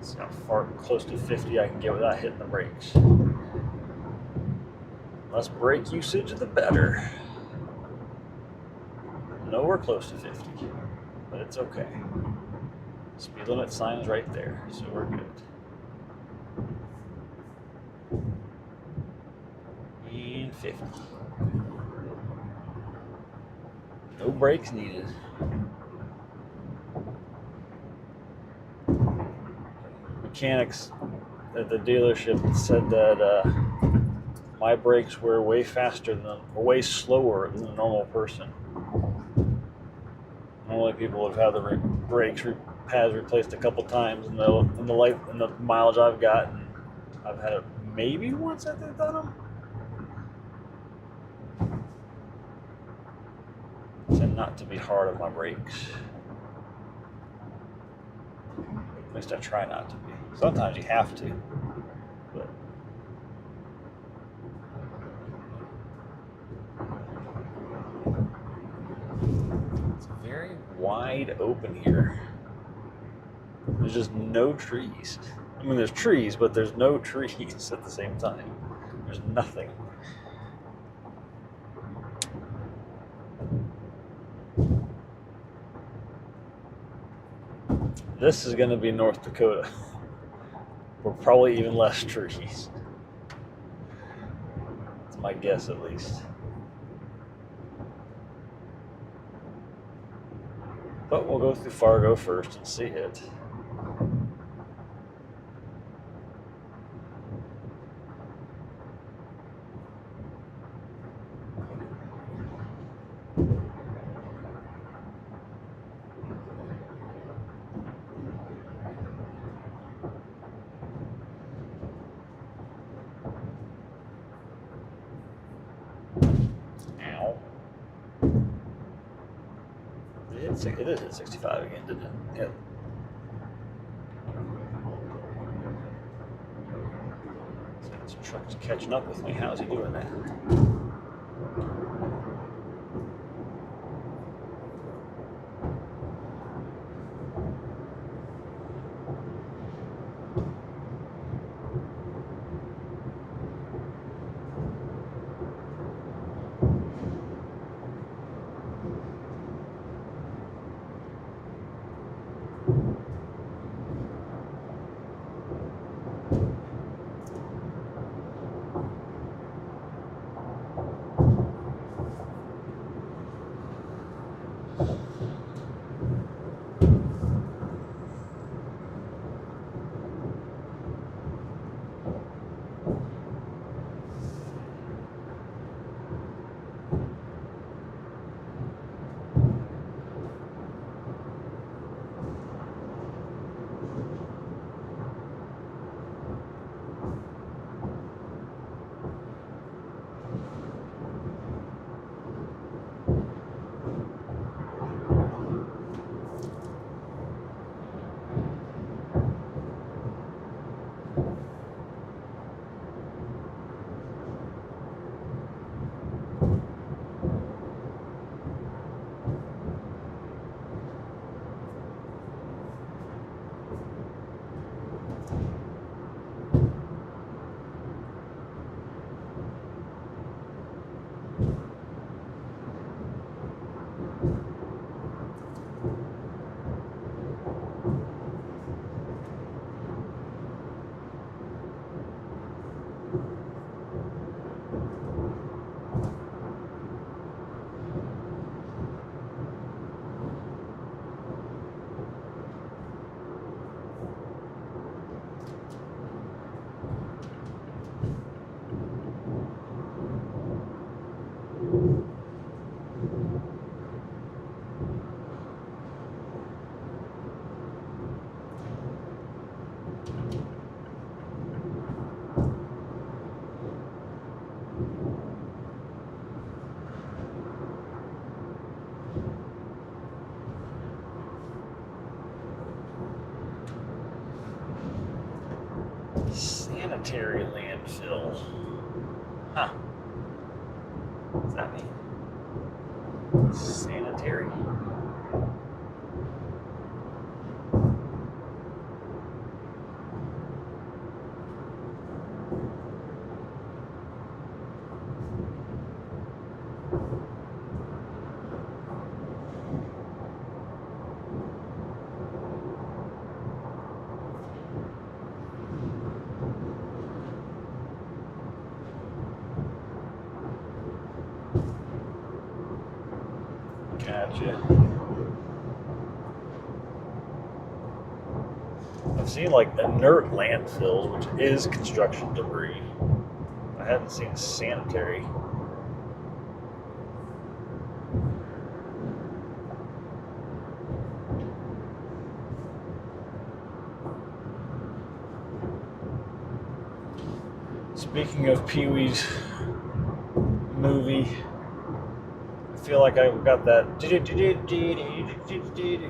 See how far close to 50 I can get without hitting the brakes. Less brake usage, the better. Nowhere close to 50, but it's okay. Speed limit sign's right there, so we're good. And 50. No brakes needed. Mechanics at the dealership said that my brakes were way way slower than a normal person. Normally, people have had the brakes pads replaced a couple times in the mileage I've gotten. I've had it maybe once that they've done them. Tend not to be hard on my brakes. At least I try not to be. Sometimes you have to, but it's very wide open here. There's just no trees. I mean, there's trees, but there's no trees at the same time. There's nothing. This is going to be North Dakota. Or probably even less trees. That's my guess, at least. But we'll go through Fargo first and see it. It did hit 65 again, didn't it? Yeah. So this truck's catching up with me. How's he doing that? Sanitary landfill. Huh. What does that mean? Sanitary? Gotcha. I've seen like inert landfills, which is construction debris. I haven't seen sanitary. Speaking of Pee-wee's movie, I feel like I've got that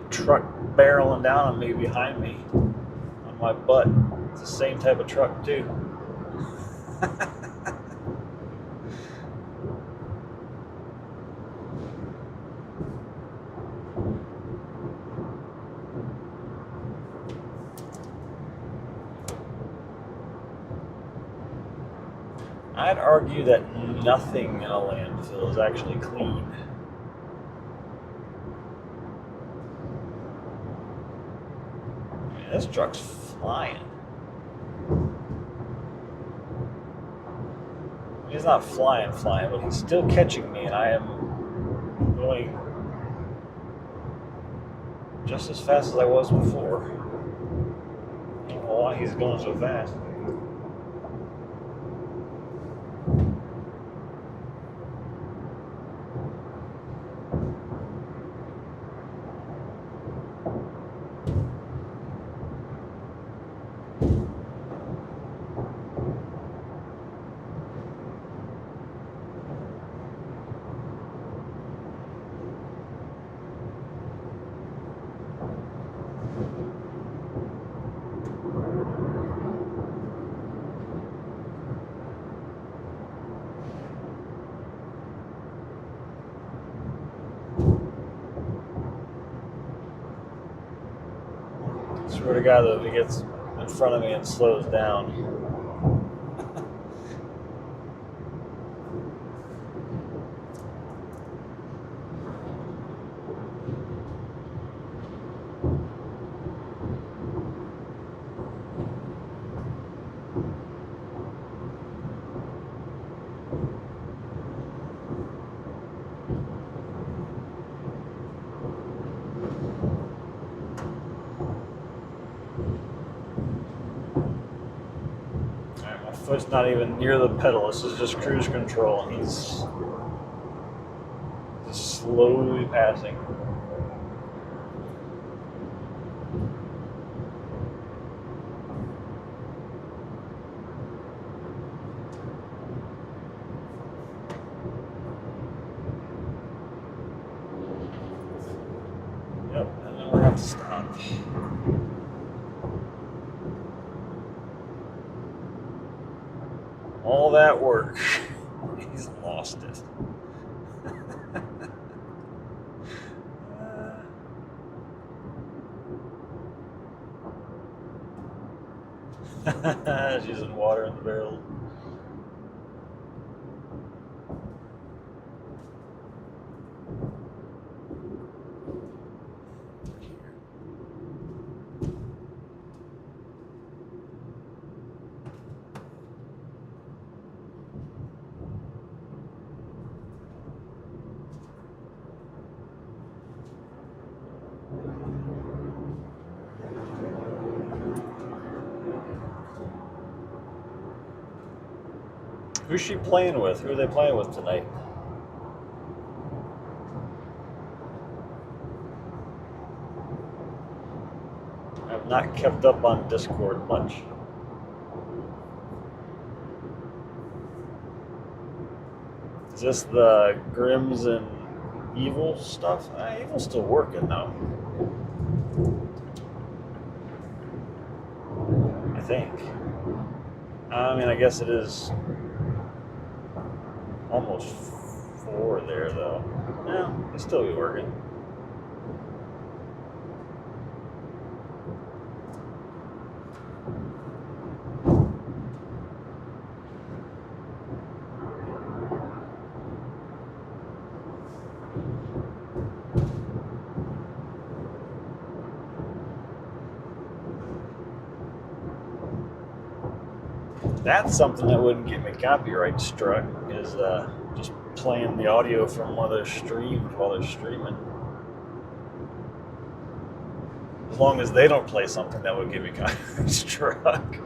truck barreling down on me behind me on my butt. It's the same type of truck too. I'd argue that nothing in a landfill is actually clean. I mean, this truck's flying. I mean, he's not flying, but he's still catching me, and I am going just as fast as I was before. I don't know why he's going so fast. Swear to God, though, if he gets in front of me and slows down. My foot's not even near the pedal. This is just cruise control. He's just slowly passing. Yep, and then we're going to have to stop. All that work, he's lost it. She's using water in the barrel. Who's she playing with? Who are they playing with tonight? I've not kept up on Discord much. Is this the Grims and Evil stuff? Evil's still working though. I think. I mean, I guess it is almost 4 there though. Yeah, it'll still be working. That's something that wouldn't get me copyright struck, is just playing the audio from one of their streams while they're streaming. As long as they don't play something that would get me copyright struck.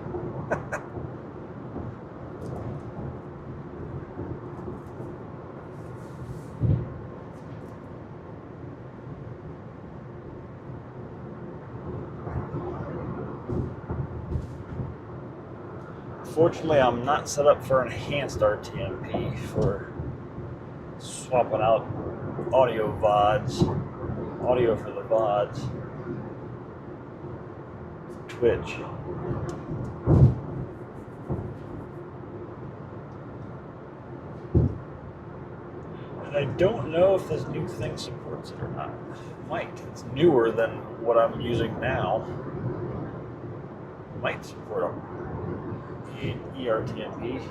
Fortunately, I'm not set up for enhanced RTMP for swapping out audio for the VODs. Twitch. And I don't know if this new thing supports it or not. It might. It's newer than what I'm using now. It might support ERTMP.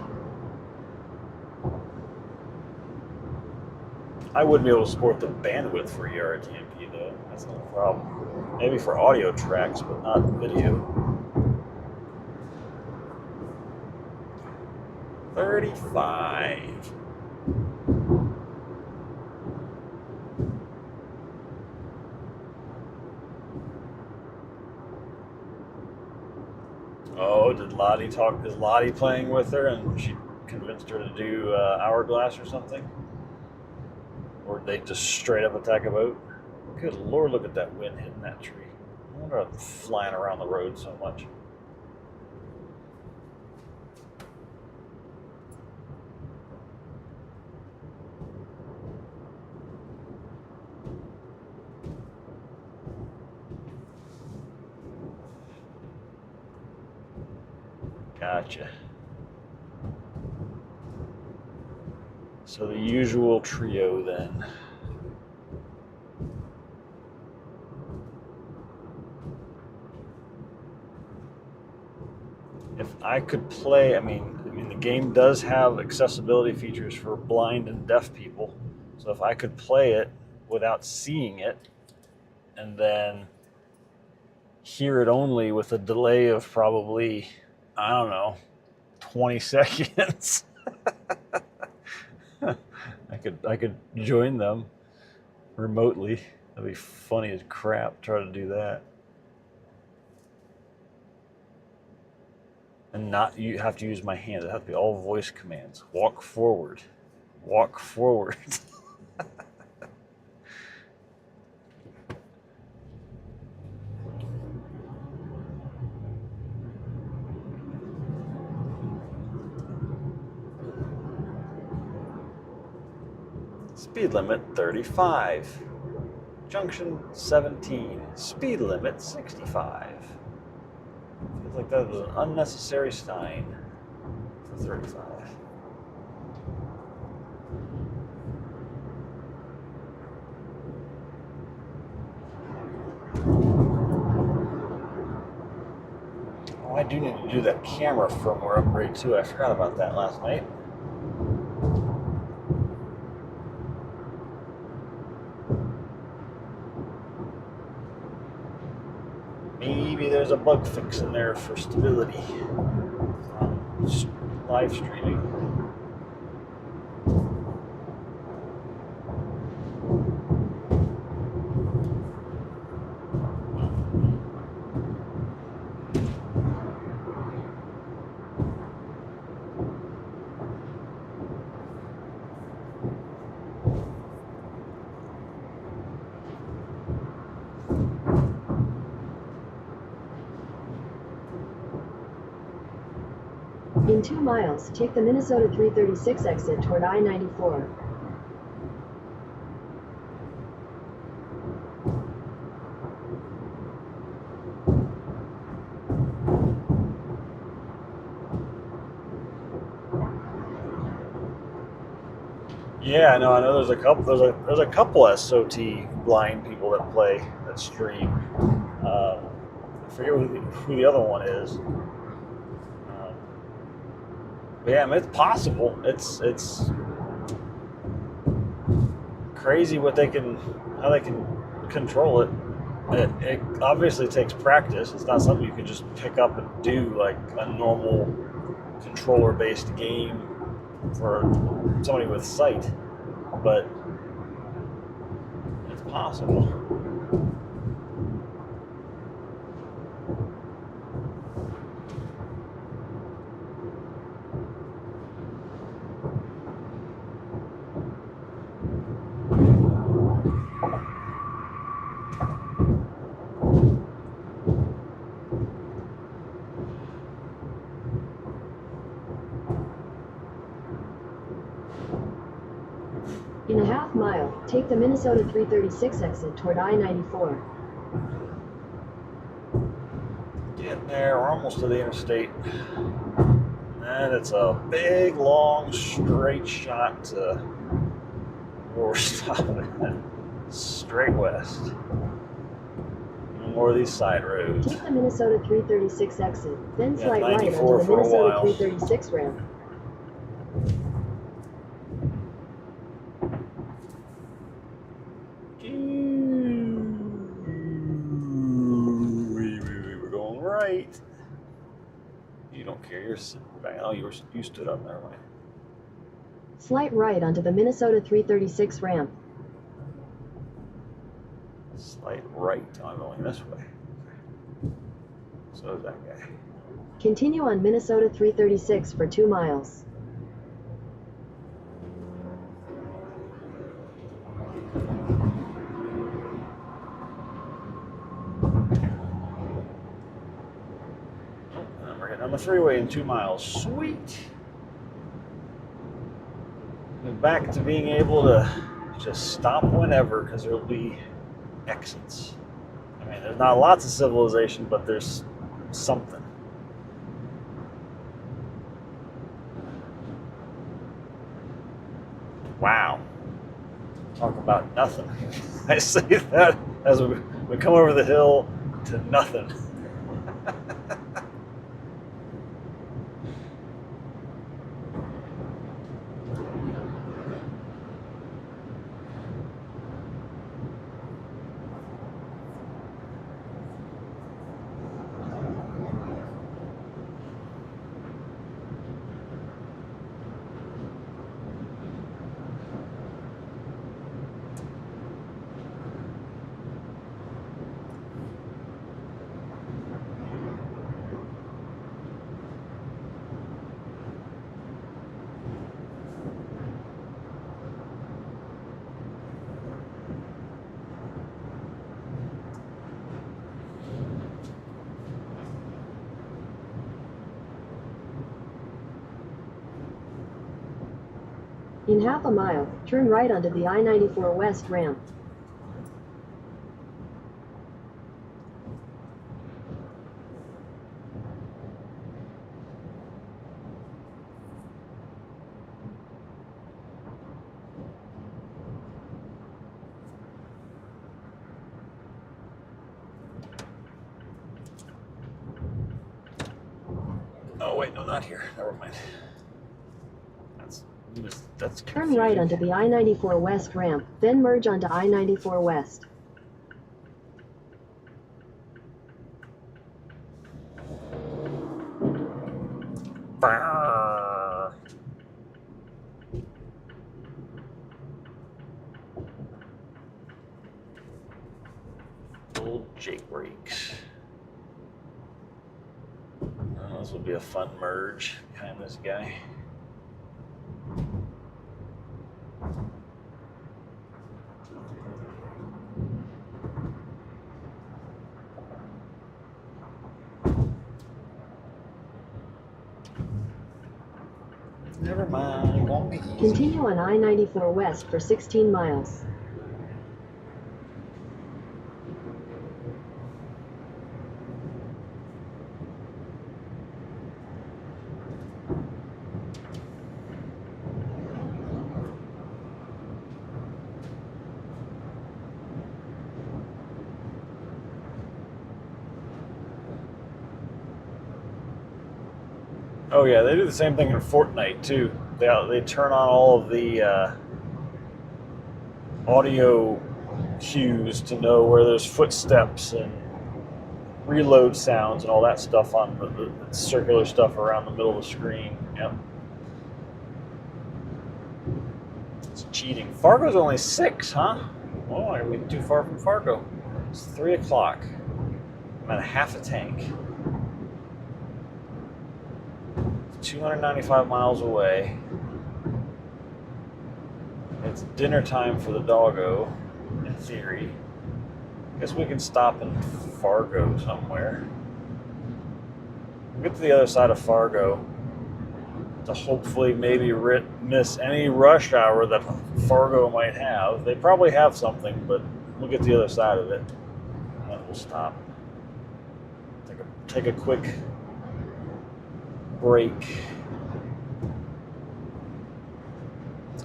I wouldn't be able to support the bandwidth for ERTMP though. That's not a problem. Maybe for audio tracks, but not video. 35. Oh, did Lottie talk? Is Lottie playing with her and she convinced her to do Hourglass or something? Or did they just straight up attack a boat? Good Lord, look at that wind hitting that tree. I wonder I'm flying around the road so much. Gotcha. So the usual trio then. if I could play, I mean, the game does have accessibility features for blind and deaf people. So if I could play it without seeing it, and then hear it only with a delay of probably, I don't know, 20 seconds, I could join them remotely. That'd be funny as crap. Try to do that. And not you have to use my hands. It has to be all voice commands. Walk forward. Walk forward. Speed limit 35. Junction 17. Speed limit 65. Feels like that was an unnecessary sign for 35. Oh, I do need to do that camera firmware upgrade too. I forgot about that last night. Maybe there's a bug fix in there for stability on live streaming. In 2 miles, take the Minnesota 336 exit toward I-94. Yeah, no, I know there's a couple. There's a couple SOT blind people that play that stream. I forget who the other one is. But yeah, I mean, it's possible. It's crazy how they can control it. It obviously takes practice. It's not something you can just pick up and do like a normal controller-based game for somebody with sight, but it's possible. In a half mile, take the Minnesota 336 exit toward I-94. Getting there, we're almost to the interstate. And it's a big, long, straight shot to where we're stopping. Straight west. No more of these side roads. Take the Minnesota 336 exit, then Yeah, slide right 94 onto the for a Minnesota while. 336 ramp. We're going right. You don't care. You're sitting back. Oh, you stood up there, right? Slight right onto the Minnesota 336 ramp. Slight right. I'm going this way. So is that guy. Continue on Minnesota 336 for 2 miles. And we're getting on the freeway in 2 miles. Sweet. And back to being able to just stop whenever, because there'll be exits. I mean, there's not lots of civilization, but there's something. Wow. Talk about nothing. I say that as we come over the hill to nothing. In half a mile, turn right onto the I-94 West ramp. Oh wait, no, not here. Never mind. That's Turn right onto the I-94 West ramp, then merge onto I-94 West. Brrr. Old Jake brakes. Oh, this will be a fun merge behind this guy. Never mind, it won't be easy. Continue on I-94 West for 16 miles. Oh yeah, they do the same thing in Fortnite too. They turn on all of the audio cues to know where there's footsteps and reload sounds and all that stuff on the circular stuff around the middle of the screen. Yep. It's cheating. Fargo's only 6, huh? Well, I'm gonna be too far from Fargo. It's 3 o'clock. I'm at half a tank. 295 miles away. It's dinner time for the doggo, in theory. Guess we can stop in Fargo somewhere. We'll get to the other side of Fargo to hopefully maybe miss any rush hour that Fargo might have. They probably have something, but we'll get to the other side of it. And then we'll stop. Take a quick break.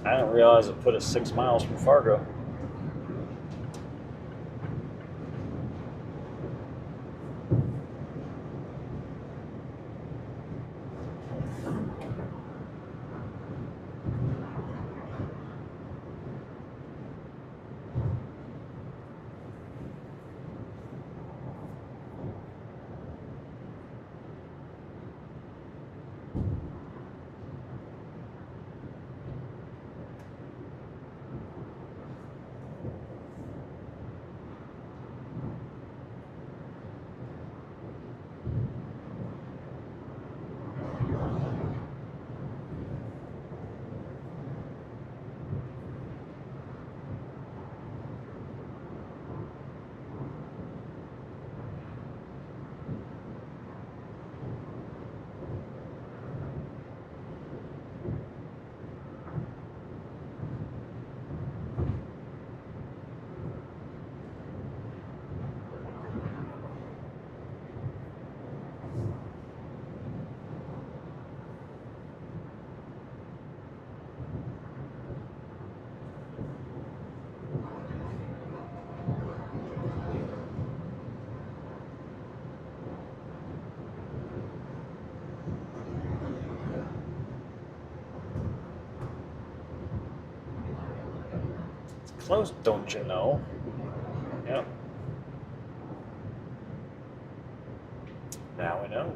I didn't realize it put us 6 miles from Fargo. Close, don't you know? Yep. Now we know.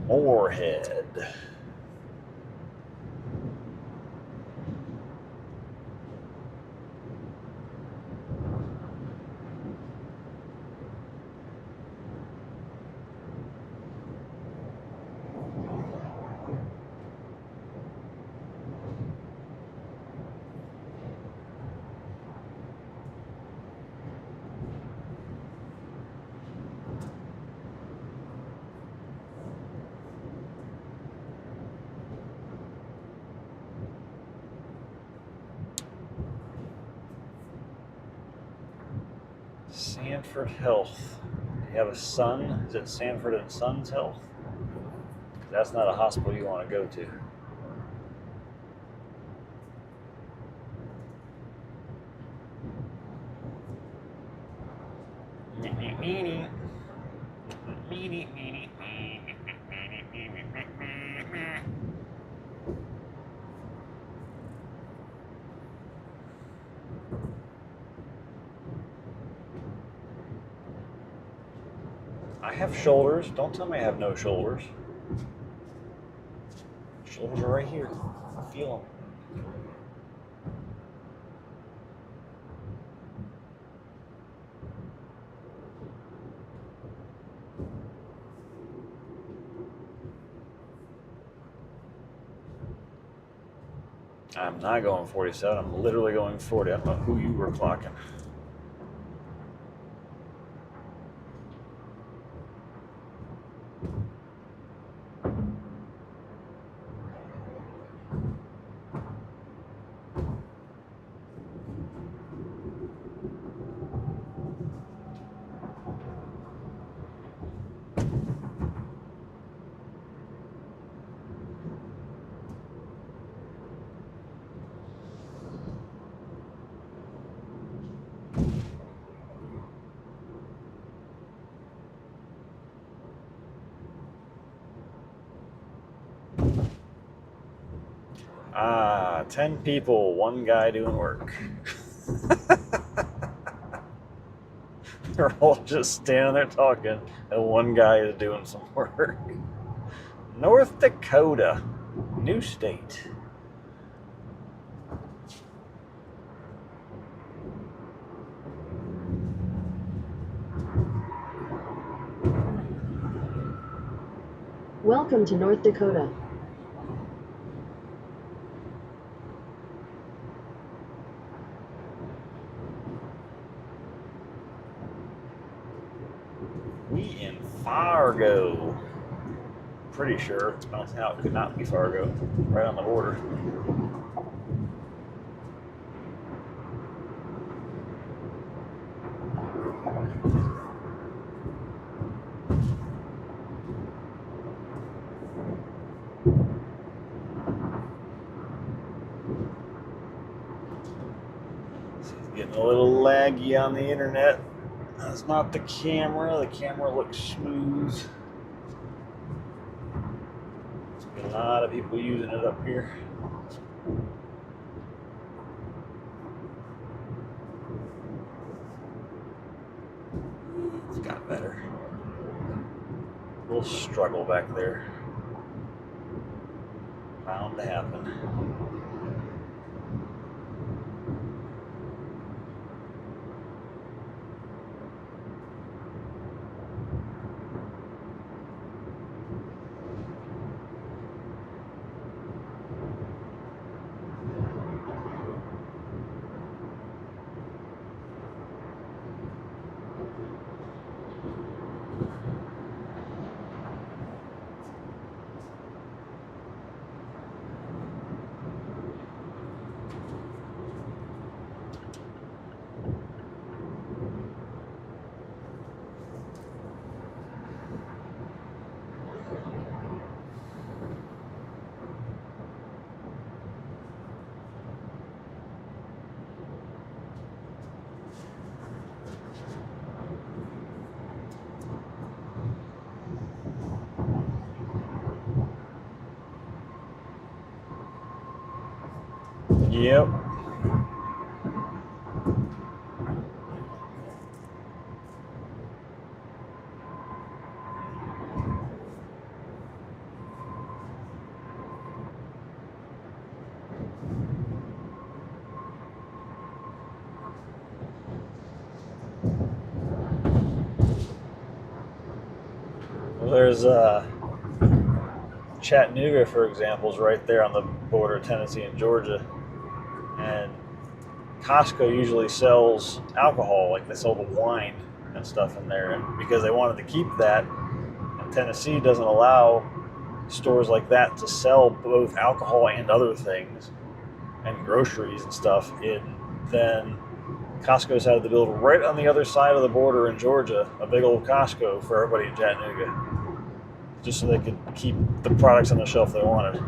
Moorhead. Sanford Health. Do you have a son? Is it Sanford and Sons Health? That's not a hospital you want to go to. I have shoulders. Don't tell me I have no shoulders. Shoulders are right here. I feel them. I'm not going 47. I'm literally going 40. I don't know who you were clocking. Ah, 10 people, one guy doing work. They're all just standing there talking, and one guy is doing some work. North Dakota, new state. Welcome to North Dakota. We in Fargo. Pretty sure. I don't know how it could not be Fargo. Right on the border. It's getting a little laggy on the internet. That's not the camera. The camera looks smooth. There's a lot of people using it up here. It's got better. A little struggle back there. Bound to happen. Yep. Well, there's Chattanooga, for example, is right there on the border of Tennessee and Georgia. And Costco usually sells alcohol, like they sell the wine and stuff in there. And because they wanted to keep that, and Tennessee doesn't allow stores like that to sell both alcohol and other things and groceries and stuff, it then Costco decided to build right on the other side of the border in Georgia, a big old Costco for everybody in Chattanooga, just so they could keep the products on the shelf they wanted.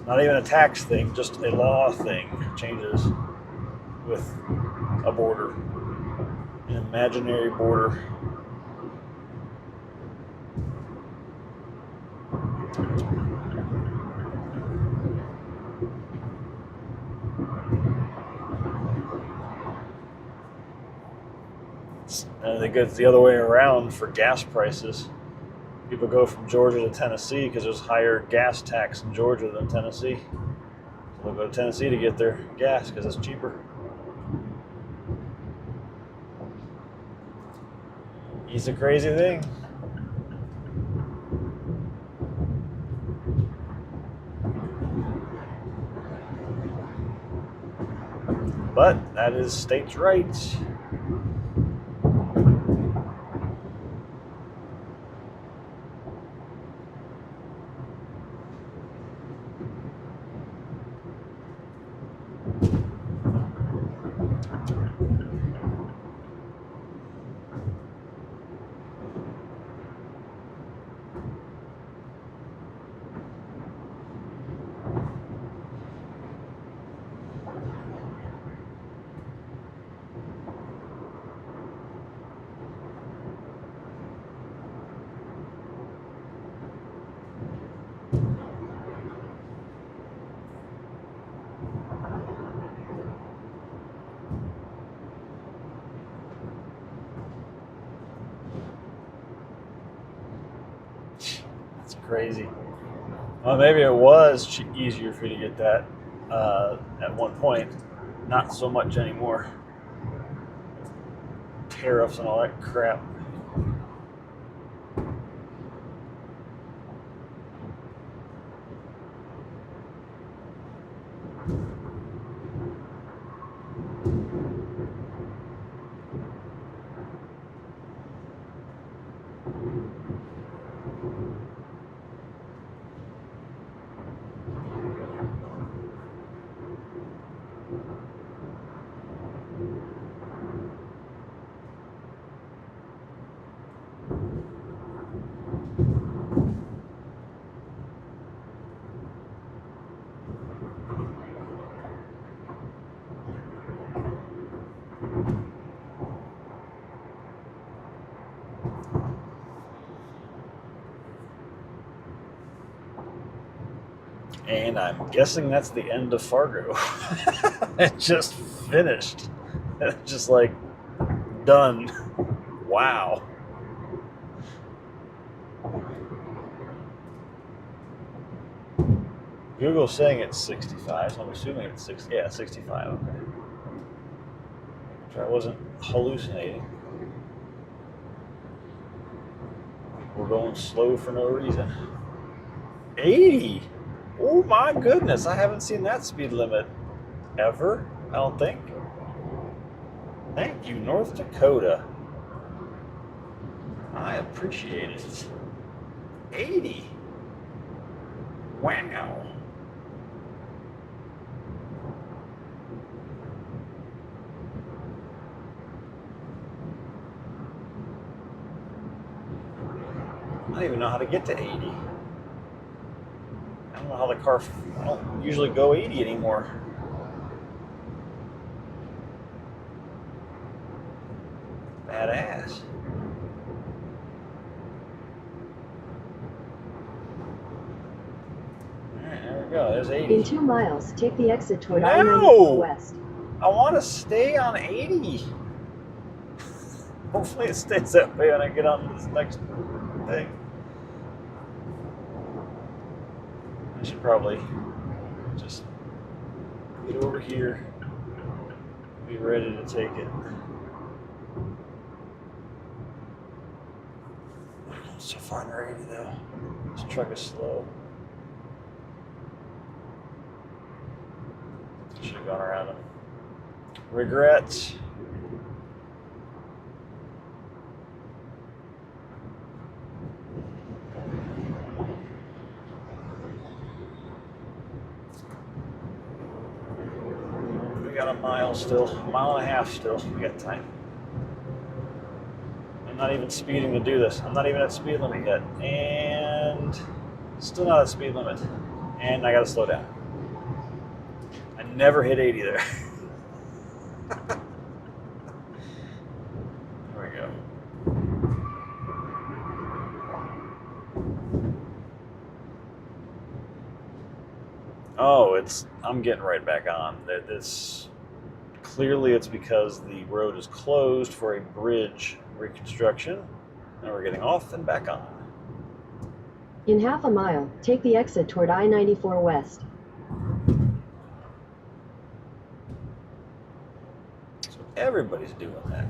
Not even a tax thing, just a law thing. Changes with a border, an imaginary border. And it goes the other way around for gas prices. People go from Georgia to Tennessee because there's higher gas tax in Georgia than Tennessee. So they'll go to Tennessee to get their gas because it's cheaper. It's a crazy thing. But that is states' rights. It's crazy. Well, maybe it was easier for you to get that at one point. Not so much anymore. Tariffs and all that crap. And I'm guessing that's the end of Fargo. It just finished. It's just like done. Wow. Google's saying it's 65, so I'm assuming it's 60. Yeah, 65. Okay. So I wasn't hallucinating. We're going slow for no reason. 80. Oh my goodness, I haven't seen that speed limit ever, I don't think. Thank you, North Dakota. I appreciate it. 80. Wow. I don't even know how to get to 80. I don't know how the car, I don't usually go 80 anymore. Badass. Alright, there we go. There's 80. In 2 miles, take the exit toward No! I-94 West. I want to stay on 80. Hopefully it stays that way when I get on this next thing. I should probably just get over here, be ready to take it. So far under 80 though. This truck is slow. Should have gone around him. Regrets. got a mile still, a mile and a half still. We got time. I'm not even speeding to do this. I'm not even at speed limit yet. And still not at speed limit. And I gotta slow down. I never hit 80 there. There we go. Oh, I'm getting right back on. Clearly it's because the road is closed for a bridge reconstruction, and we're getting off and back on. In half a mile, take the exit toward I-94 West. So everybody's doing that.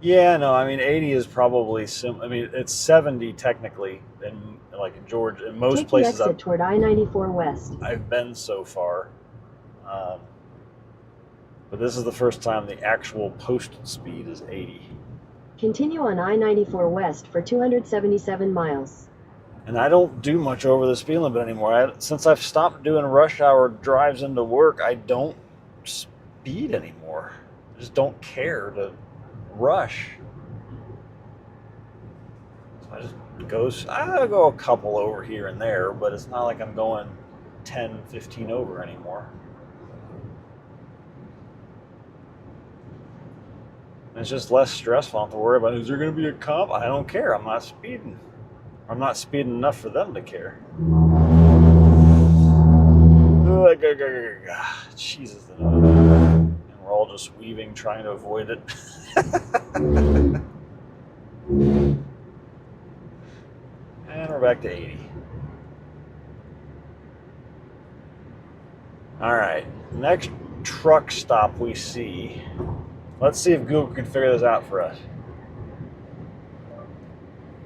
Yeah, no, I mean 80 is probably I mean it's 70 technically, in like in Georgia, in most take places the exit toward I-94 West. I've been so far. But this is the first time the actual posted speed is 80. Continue on I-94 West for 277 miles. And I don't do much over the speed limit anymore. Since I've stopped doing rush hour drives into work, I don't speed anymore. I just don't care to rush. So I go a couple over here and there, but it's not like I'm going 10, 15 over anymore. And it's just less stressful. I don't have to worry about, is there going to be a cop? I don't care. I'm not speeding. I'm not speeding enough for them to care. Jesus. And we're all just weaving, trying to avoid it. And we're back to 80. All right, next truck stop we see. Let's see if Google can figure this out for us.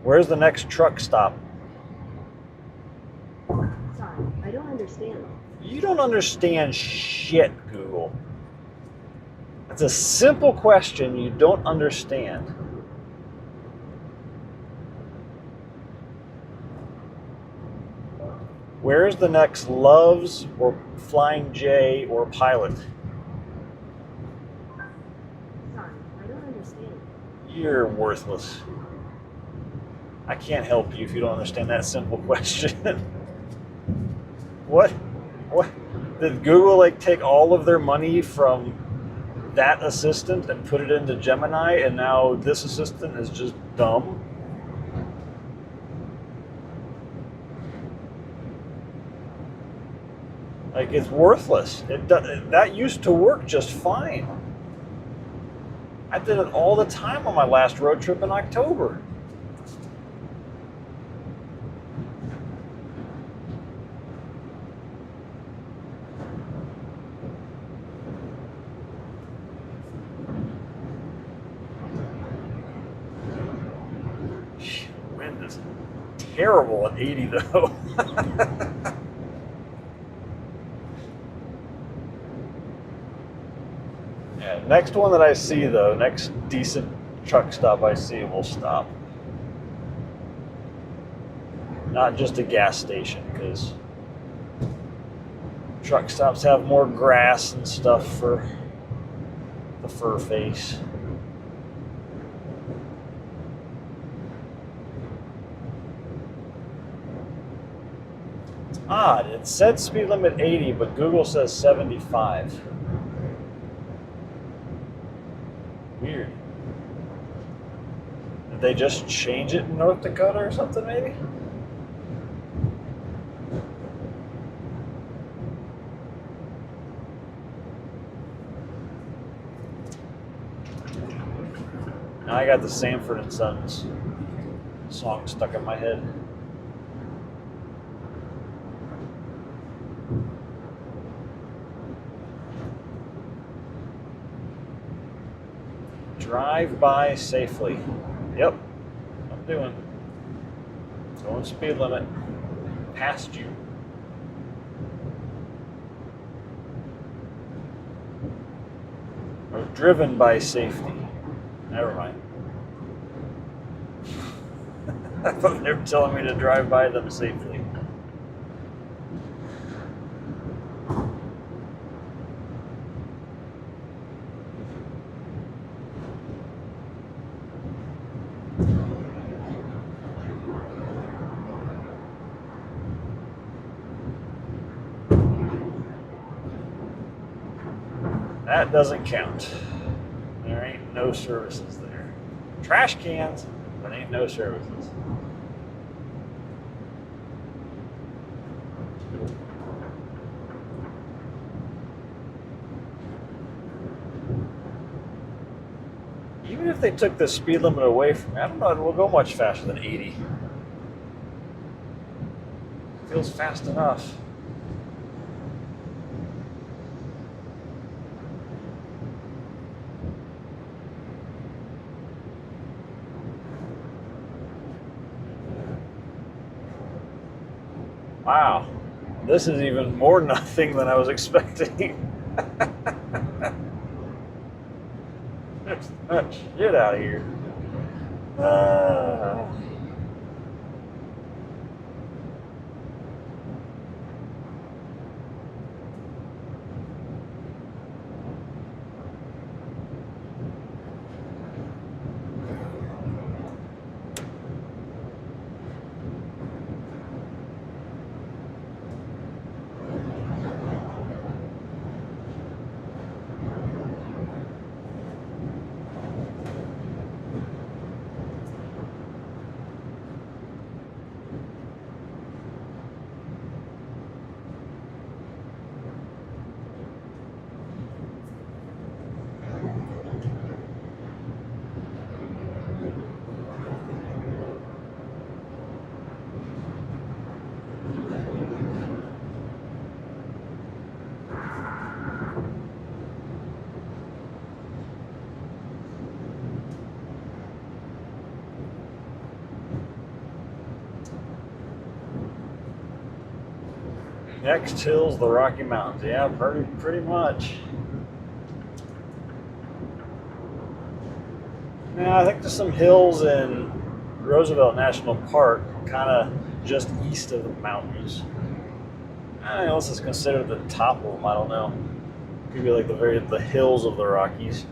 Where's the next truck stop? Sorry, I don't understand. You don't understand shit, Google. It's a simple question you don't understand. Where's the next Loves or Flying J or Pilot? Sorry, I don't understand. You're worthless. I can't help you if you don't understand that simple question. What? Did Google like take all of their money from that assistant and put it into Gemini, and now this assistant is just dumb? Like, it's worthless. That used to work just fine. I did it all the time on my last road trip in October. Wind is terrible at 80 though. Yeah, next one that I see though, next decent truck stop I see, we'll stop. Not just a gas station, because truck stops have more grass and stuff for the fur face. It's odd. It said speed limit 80, but Google says 75. Weird. Did they just change it in North Dakota or something, maybe? Now I got the Sanford and Sons song stuck in my head. Drive by safely. Yep, I'm doing. Going speed limit. Past you. Or driven by safety. Never mind. I thought they were telling me to drive by them safely. That doesn't count. There ain't no services there. Trash cans, but ain't no services. Even if they took the speed limit away from me, I don't know it will go much faster than 80. Feels fast enough. Wow, this is even more nothing than I was expecting. Get out of here. Next hill's the Rocky Mountains. Yeah, pretty much. Yeah, I think there's some hills in Roosevelt National Park, kind of just east of the mountains. Unless it's considered the top of them, I don't know. Could be like the hills of the Rockies.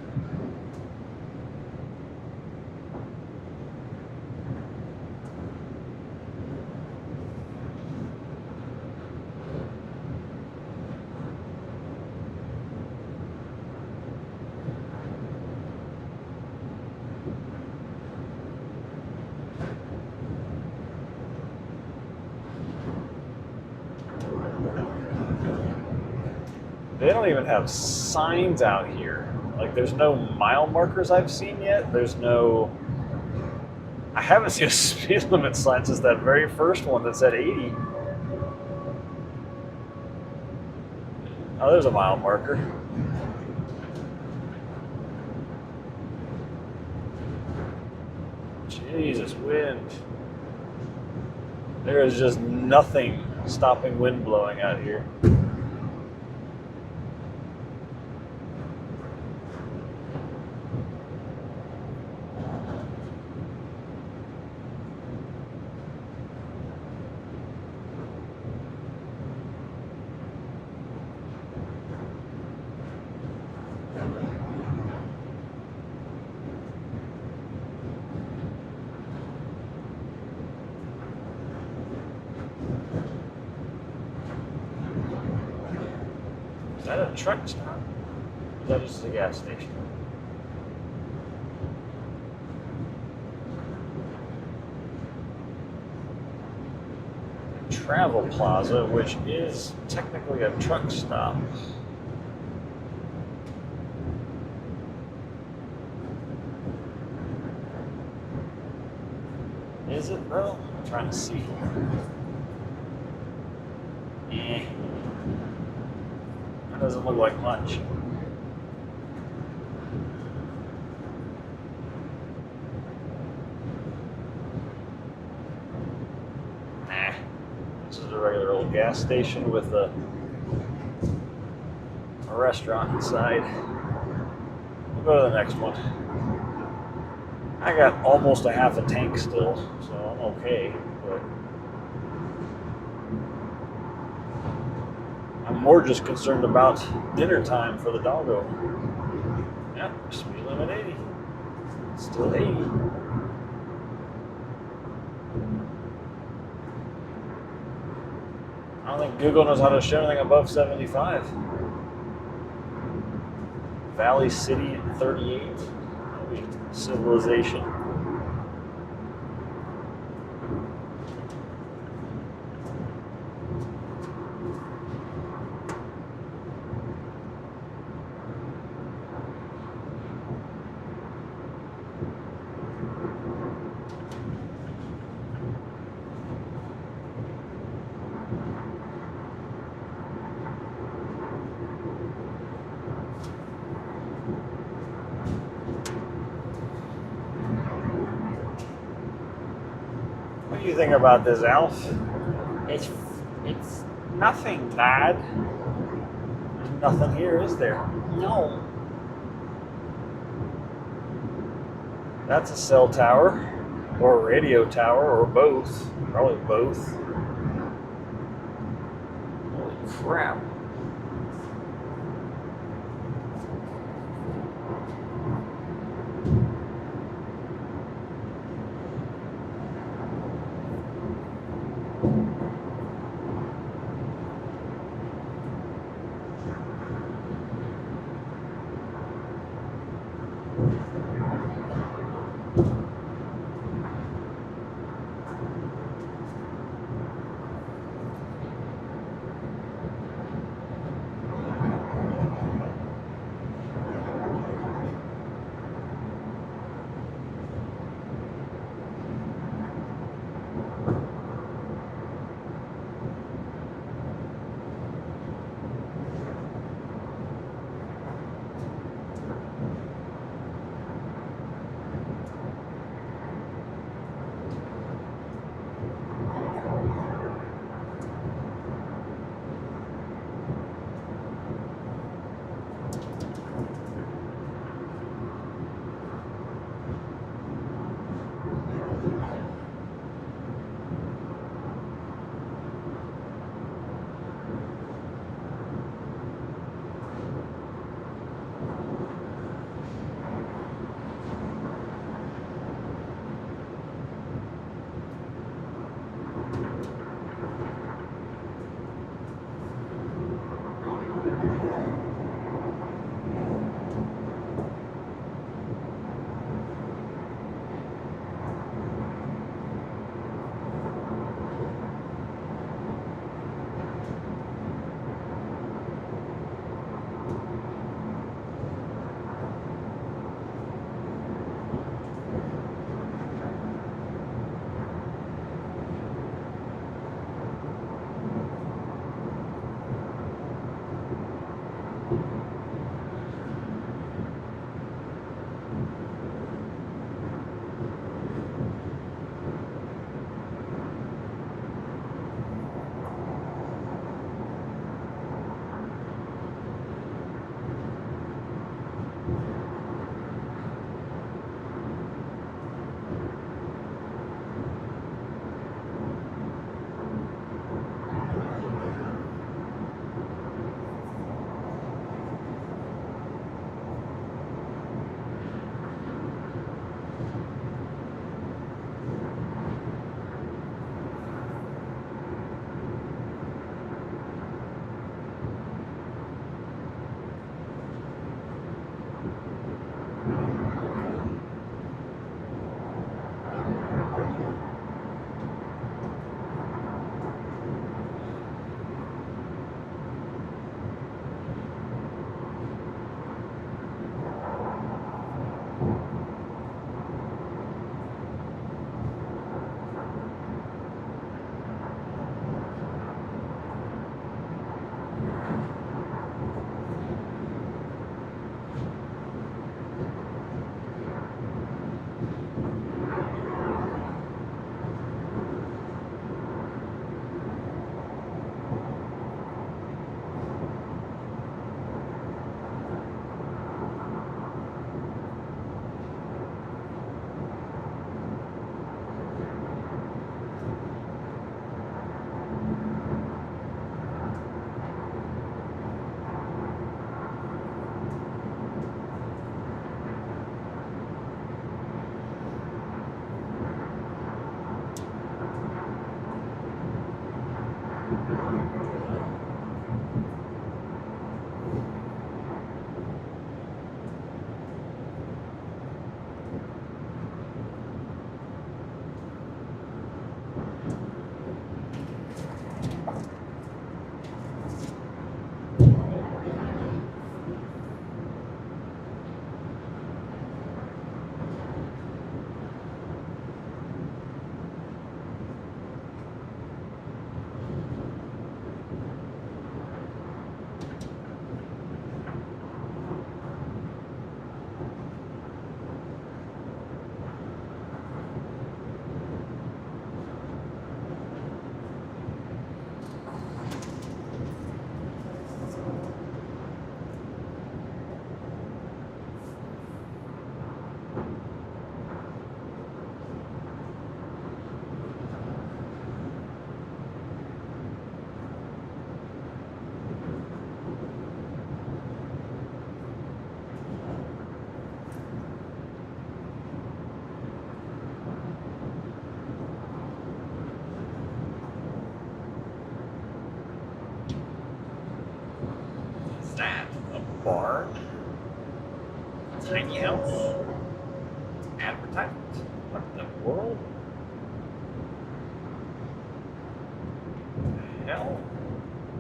They don't even have signs out here. Like, there's no mile markers I've seen yet. I haven't seen a speed limit sign since that very first one that said 80. Oh, there's a mile marker. Jesus, wind. There is just nothing stopping wind blowing out here. Is that a truck stop? Or is that just a gas station? Travel Plaza, which is technically a truck stop. Is it though? I'm trying to see. That doesn't look like much. Nah. This is a regular old gas station with a restaurant inside. We'll go to the next one. I got almost a half a tank still, so I'm okay, but I'm more just concerned about dinner time for the doggo. Yeah, speed limit 80. Still 80. I don't think Google knows how to show anything above 75. Valley City at 38. Maybe civilization. What do you think about this, Alf? It's nothing bad. There's nothing here, is there? No. That's a cell tower, or a radio tower, or both. Probably both. Holy crap. Is that a barn? Tiny house? Advertisement? What in the world? Hell?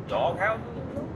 Dog houses or something?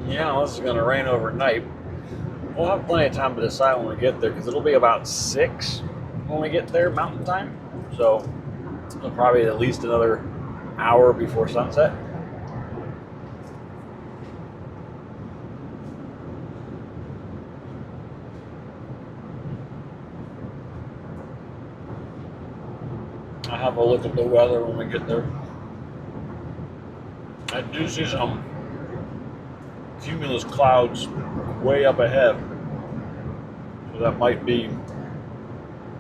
Yeah, this is going to rain overnight. We'll have plenty of time to decide when we get there because it'll be about 6 when we get there, mountain time. So it'll probably be at least another hour before sunset. I'll have a look at the weather when we get there. I do see some cumulus clouds way up ahead. So that might be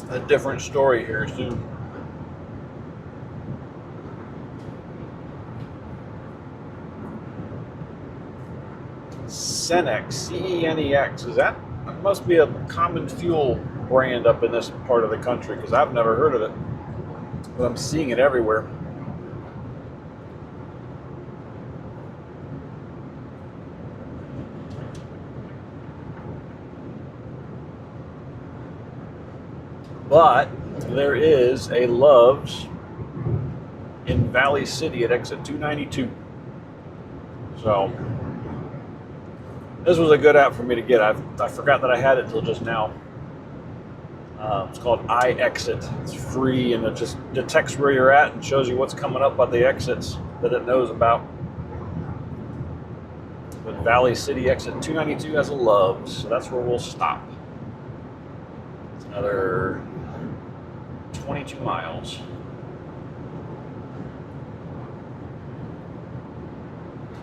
a different story here soon. Cenex, C-E-N-E-X, that must be a common fuel brand up in this part of the country because I've never heard of it, but I'm seeing it everywhere. But there is a Love's in Valley City at exit 292. So this was a good app for me to get. I forgot that I had it until just now. It's called iExit. It's free and it just detects where you're at and shows you what's coming up on the exits that it knows about. But Valley City exit 292 has a Love's, so that's where we'll stop. It's another 22 miles.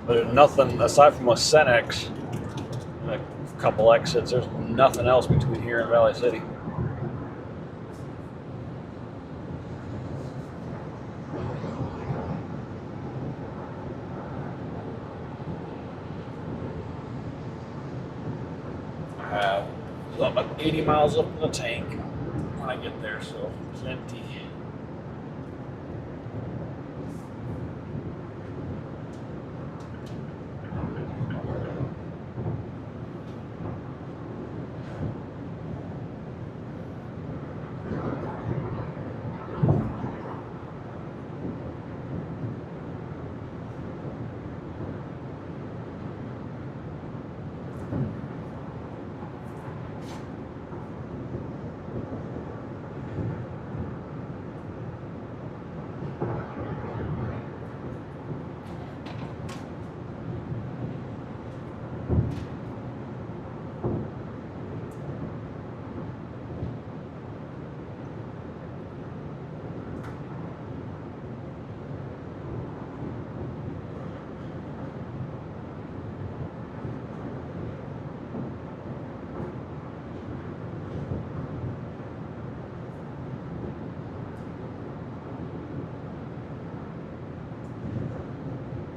But nothing aside from a Cenex and a couple exits. There's nothing else between here and Valley City. I have about 80 miles up in the tank when I get there, so plenty.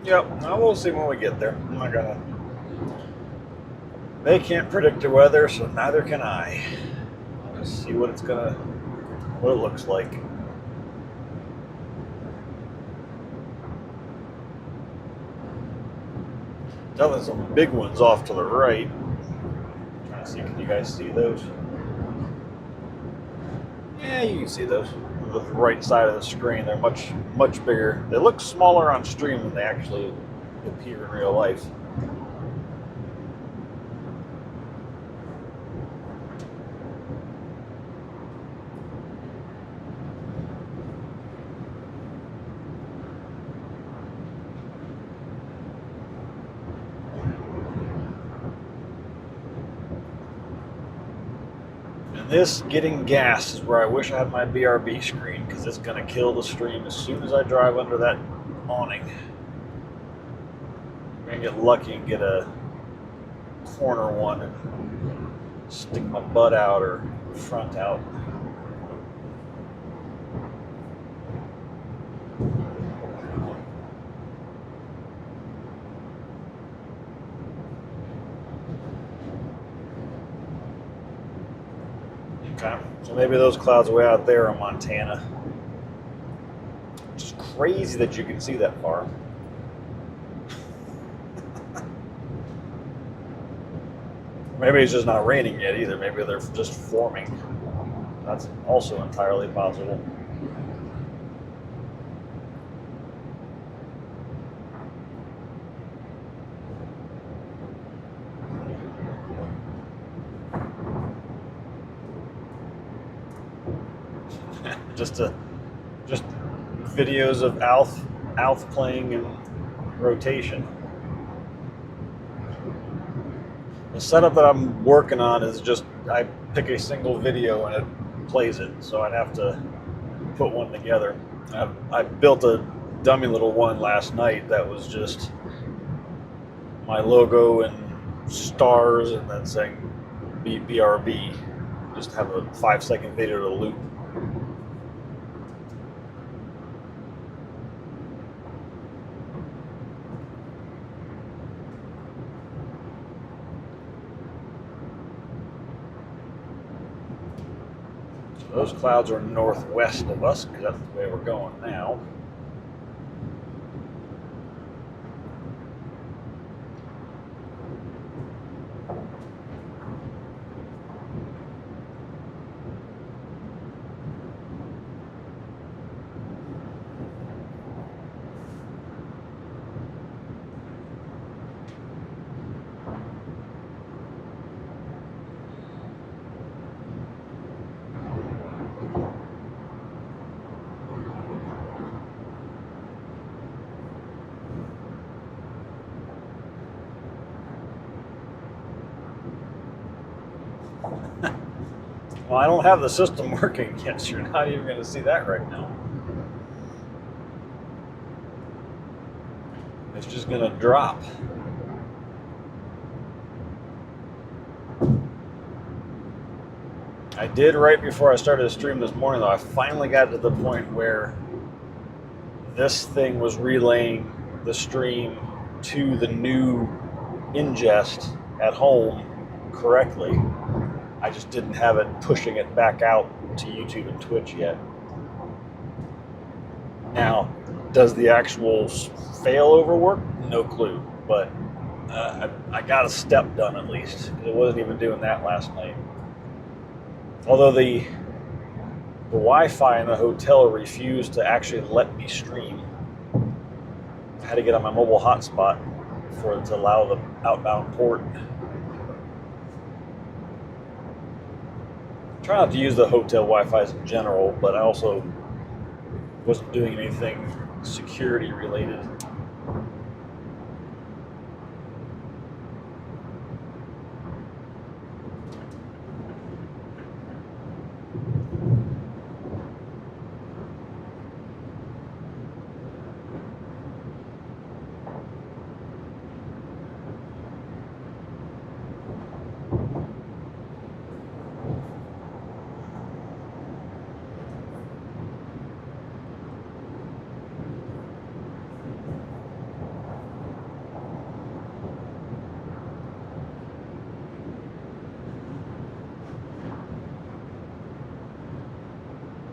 Yep, now we'll see when we get there. I'm not gonna. They can't predict the weather, so neither can I. I'll just see what it looks like. Definitely some big ones off to the right. Trying to see, can you guys see those? Yeah, you can see those. The right side of the screen, they're much bigger. They look smaller on stream than they actually appear in real life. This getting gas is where I wish I had my BRB screen, because it's going to kill the stream as soon as I drive under that awning. I'm going to get lucky and get a corner one and stick my butt out or front out. Okay, so maybe those clouds way out there are Montana. Which is crazy that you can see that far. Maybe it's just not raining yet either. Maybe they're just forming. That's also entirely possible. just videos of Alf playing in rotation. The setup that I'm working on is just I pick a single video and it plays it, so I'd have to put one together. I built a dummy little one last night that was just my logo and stars and then saying BRB. Just have a 5-second video to loop. Those clouds are northwest of us because that's the way we're going now. Well, I don't have the system working yet, so you're not even going to see that right now. It's just going to drop. I did right before I started the stream this morning, though. I finally got to the point where this thing was relaying the stream to the new ingest at home correctly. I just didn't have it pushing it back out to YouTube and Twitch yet. Now, does the actual failover work? No clue, but I got a step done at least. It wasn't even doing that last night. Although the Wi-Fi in the hotel refused to actually let me stream. I had to get on my mobile hotspot for it to allow the outbound port. I try not to use the hotel Wi-Fi's in general, but I also wasn't doing anything security related.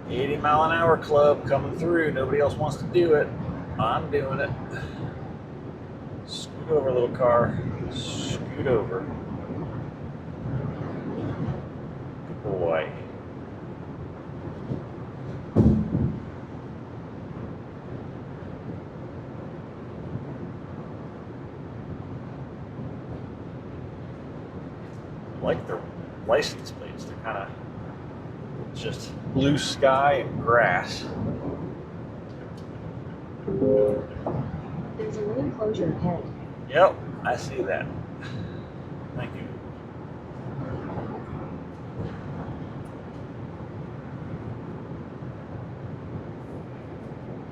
.80-mile-an-hour club coming through. Nobody else wants to do it. I'm doing it. Scoot over, little car. Scoot over. Good boy. I like their license plates. They're kind of just blue sky and grass. There's a lane closure ahead. Yep, I see that. Thank you.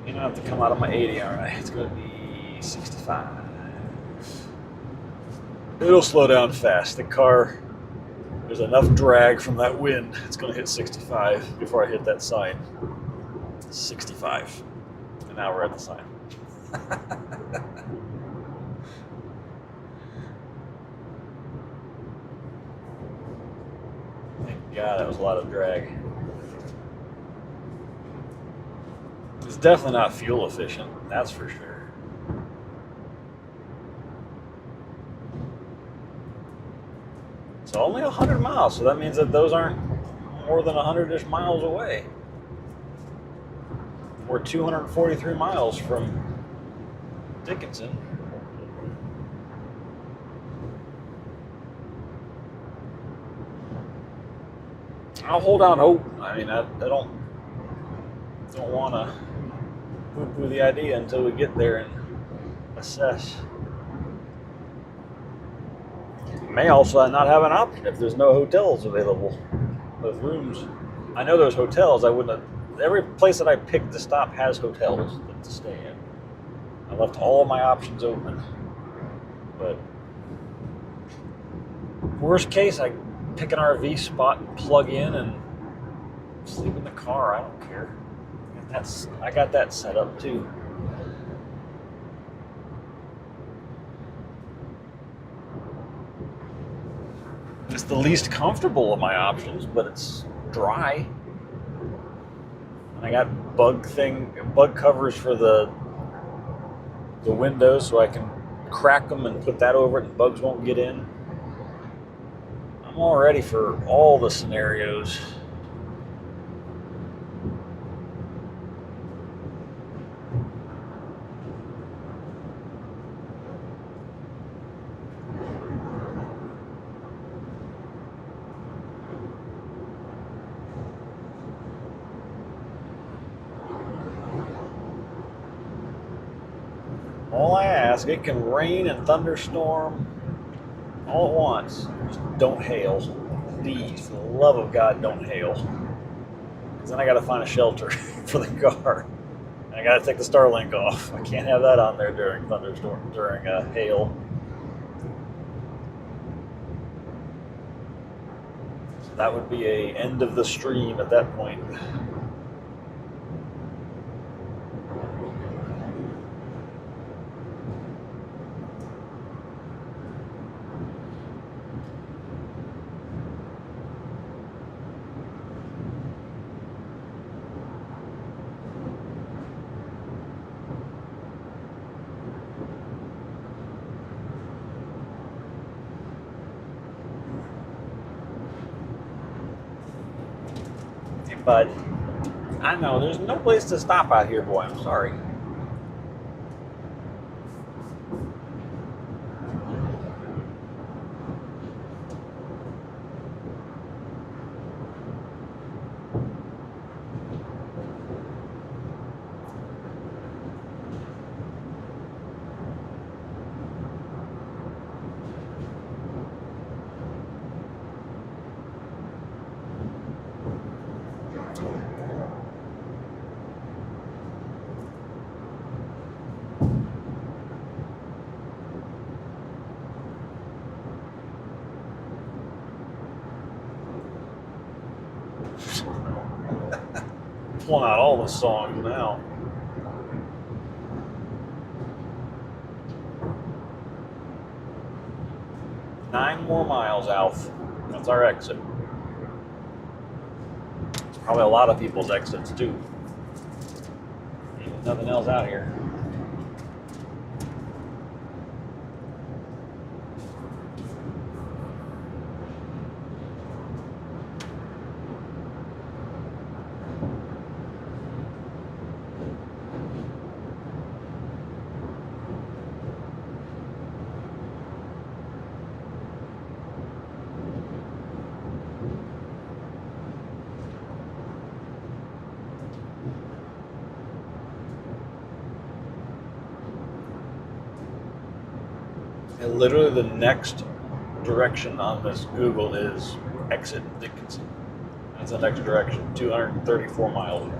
You don't have to come out of my 80, alright. It's going to be 65. It'll slow down fast. The car, there's enough drag from that wind. It's going to hit 65 before I hit that sign. 65. And now we're at the sign. Thank God, that was a lot of drag. It's definitely not fuel efficient, that's for sure. It's only 100 miles, so that means that those aren't more than 100-ish miles away. We're 243 miles from Dickinson. I'll hold out hope. I mean, I don't want to poo-poo the idea until we get there and assess. May also not have an option if there's no hotels available with rooms. I know there's hotels. I wouldn't have. Every place that I picked to stop has hotels to stay in. I left all of my options open. But worst case, I pick an RV spot and plug in and sleep in the car. I don't care. I got that set up too. It's the least comfortable of my options, but it's dry. And I got bug covers for the windows, so I can crack them and put that over it, and bugs won't get in. I'm all ready for all the scenarios. All I ask, it can rain and thunderstorm all at once. Just don't hail. Please, for the love of God, don't hail. Because then I got to find a shelter for the car. And I got to take the Starlink off. I can't have that on there during thunderstorm, during hail. So that would be a end of the stream at that point. But I know there's no place to stop out here, boy. I'm sorry. Pulling out all the songs now. Nine more miles, Alf. That's our exit. Probably a lot of people's exits too. Ain't nothing else out here. And literally the next direction on this Google is exit Dickinson. That's the next direction, 234 miles.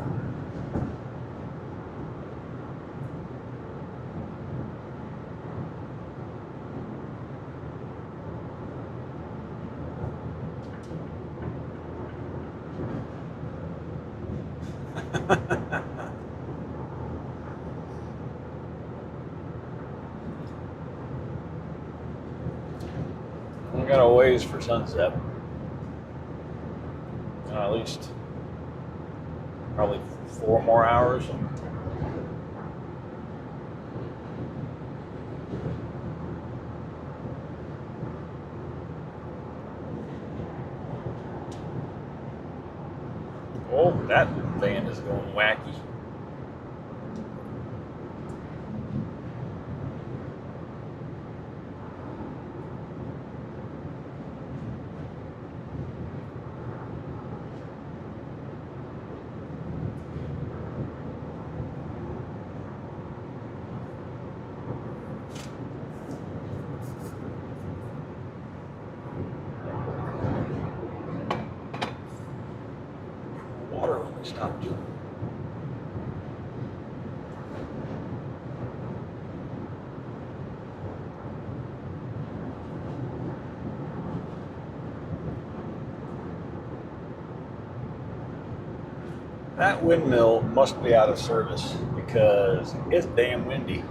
We got a ways for sunset. At least probably 4 more hours. Oh, that van is going wacky. Water when we stopped. That windmill must be out of service because it's damn windy.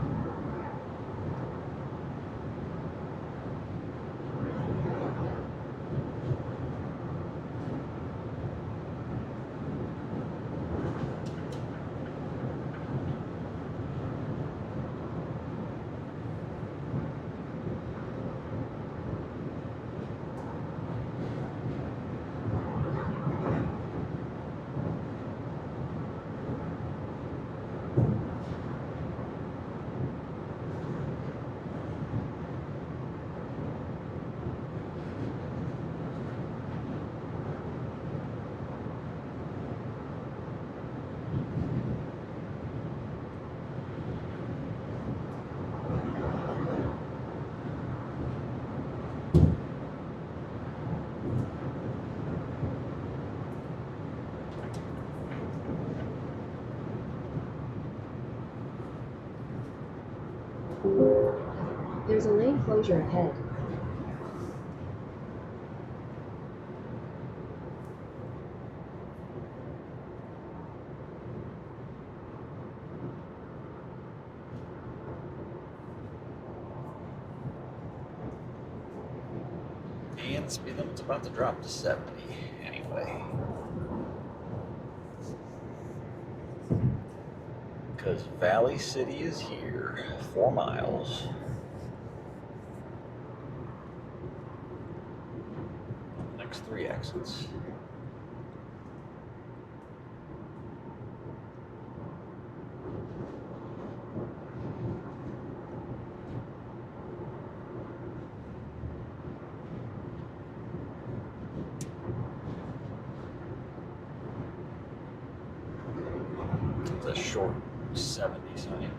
There's a lane closure ahead. And speed limit's about to drop to 70 anyway. Because Valley City is here, 4 miles. Next 3 exits. It's a short 70 sign.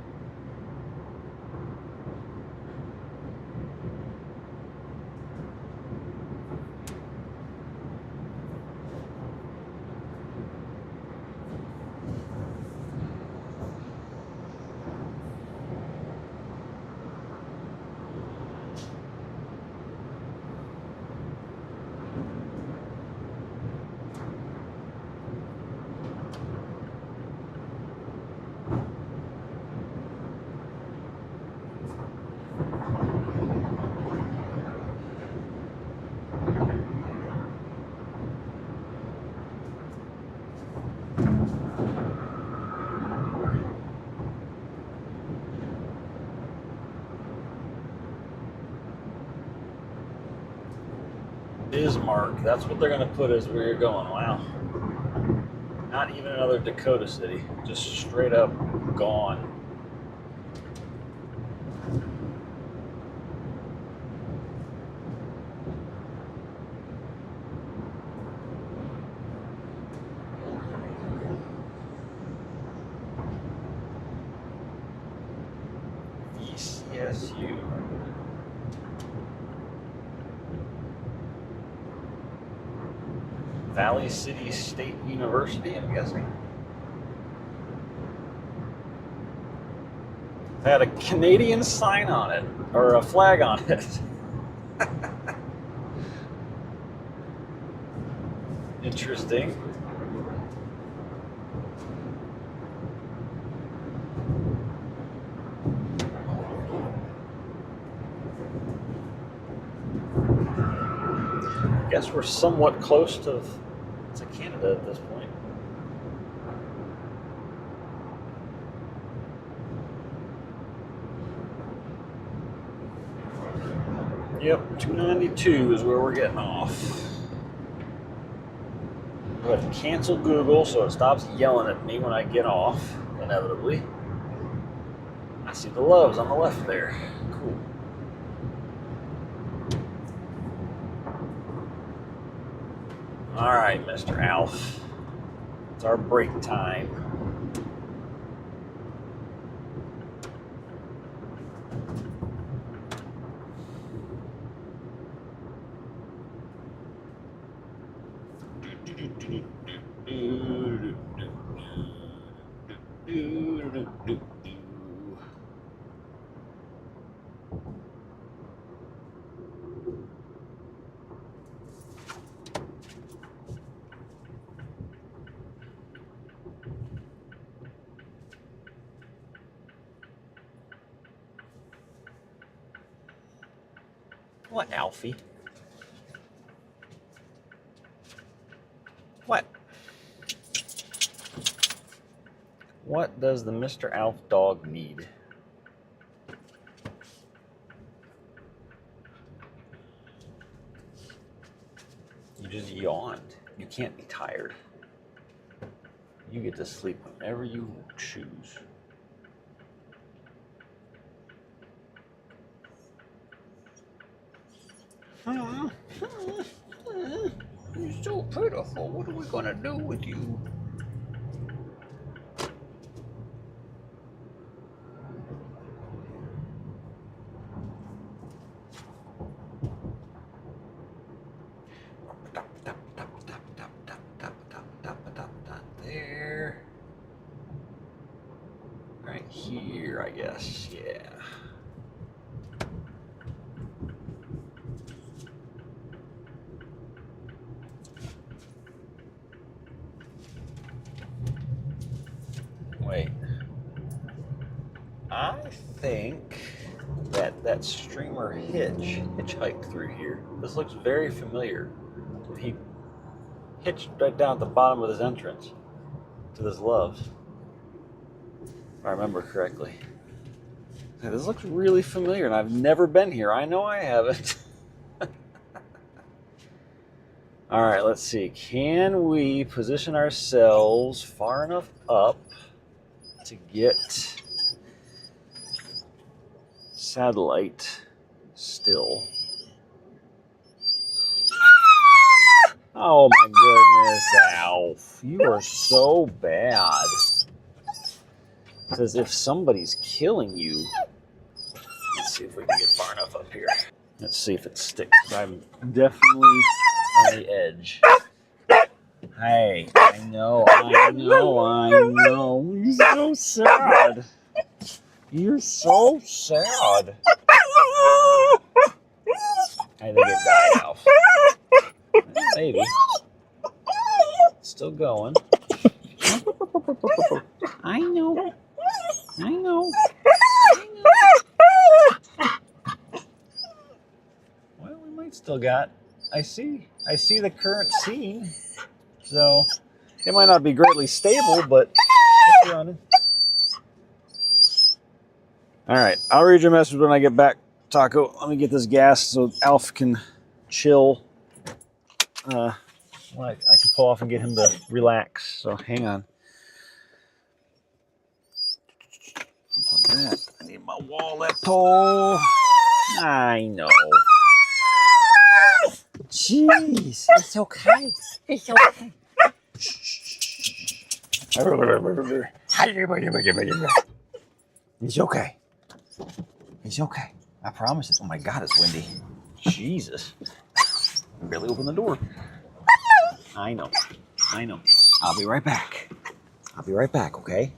Bismarck, that's what they're going to put as where you're going. Wow. Not even another Dakota city, just straight up gone. ECSU. Valley City State University, I'm guessing. It had a Canadian sign on it, or a flag on it. Interesting. I guess we're somewhat close to Canada at this point. Yep, 292 is where we're getting off. Go ahead and cancel Google so it stops yelling at me when I get off, inevitably. I see the Loves on the left there. Cool. All right, Mr. Alf. It's our break time. What, Alfie? What? What does the Mr. Alf dog need? You just yawned. You can't be tired. You get to sleep whenever you choose. You're so pitiful. What are we gonna do with you? There. Right here, I guess. Yeah. think that streamer hitchhiked through here. This looks very familiar. He hitched right down at the bottom of his entrance to this Love's, if I remember correctly. Hey, this looks really familiar, and I've never been here. I know I haven't. All right, let's see. Can we position ourselves far enough up to get satellite still? Oh my goodness, Alf. You are so bad. It's as if somebody's killing you. Let's see if we can get far enough up here. Let's see if it sticks. I'm definitely on the edge. Hey, I know. You're so sad. You're so sad. I think it died, Alf. Maybe. Still going. I know. Well, we might still got. I see the current scene. So it might not be greatly stable, but it's running. All right, I'll read your message when I get back, Taco. Let me get this gas so Alf can chill. I can pull off and get him to relax. So hang on. Unplug that. I need my wallet. I know. Jeez, it's okay. It's okay. It's okay. It's okay. I promise it. Oh my God, it's windy. Jesus. I barely opened the door. I know. I'll be right back. Okay?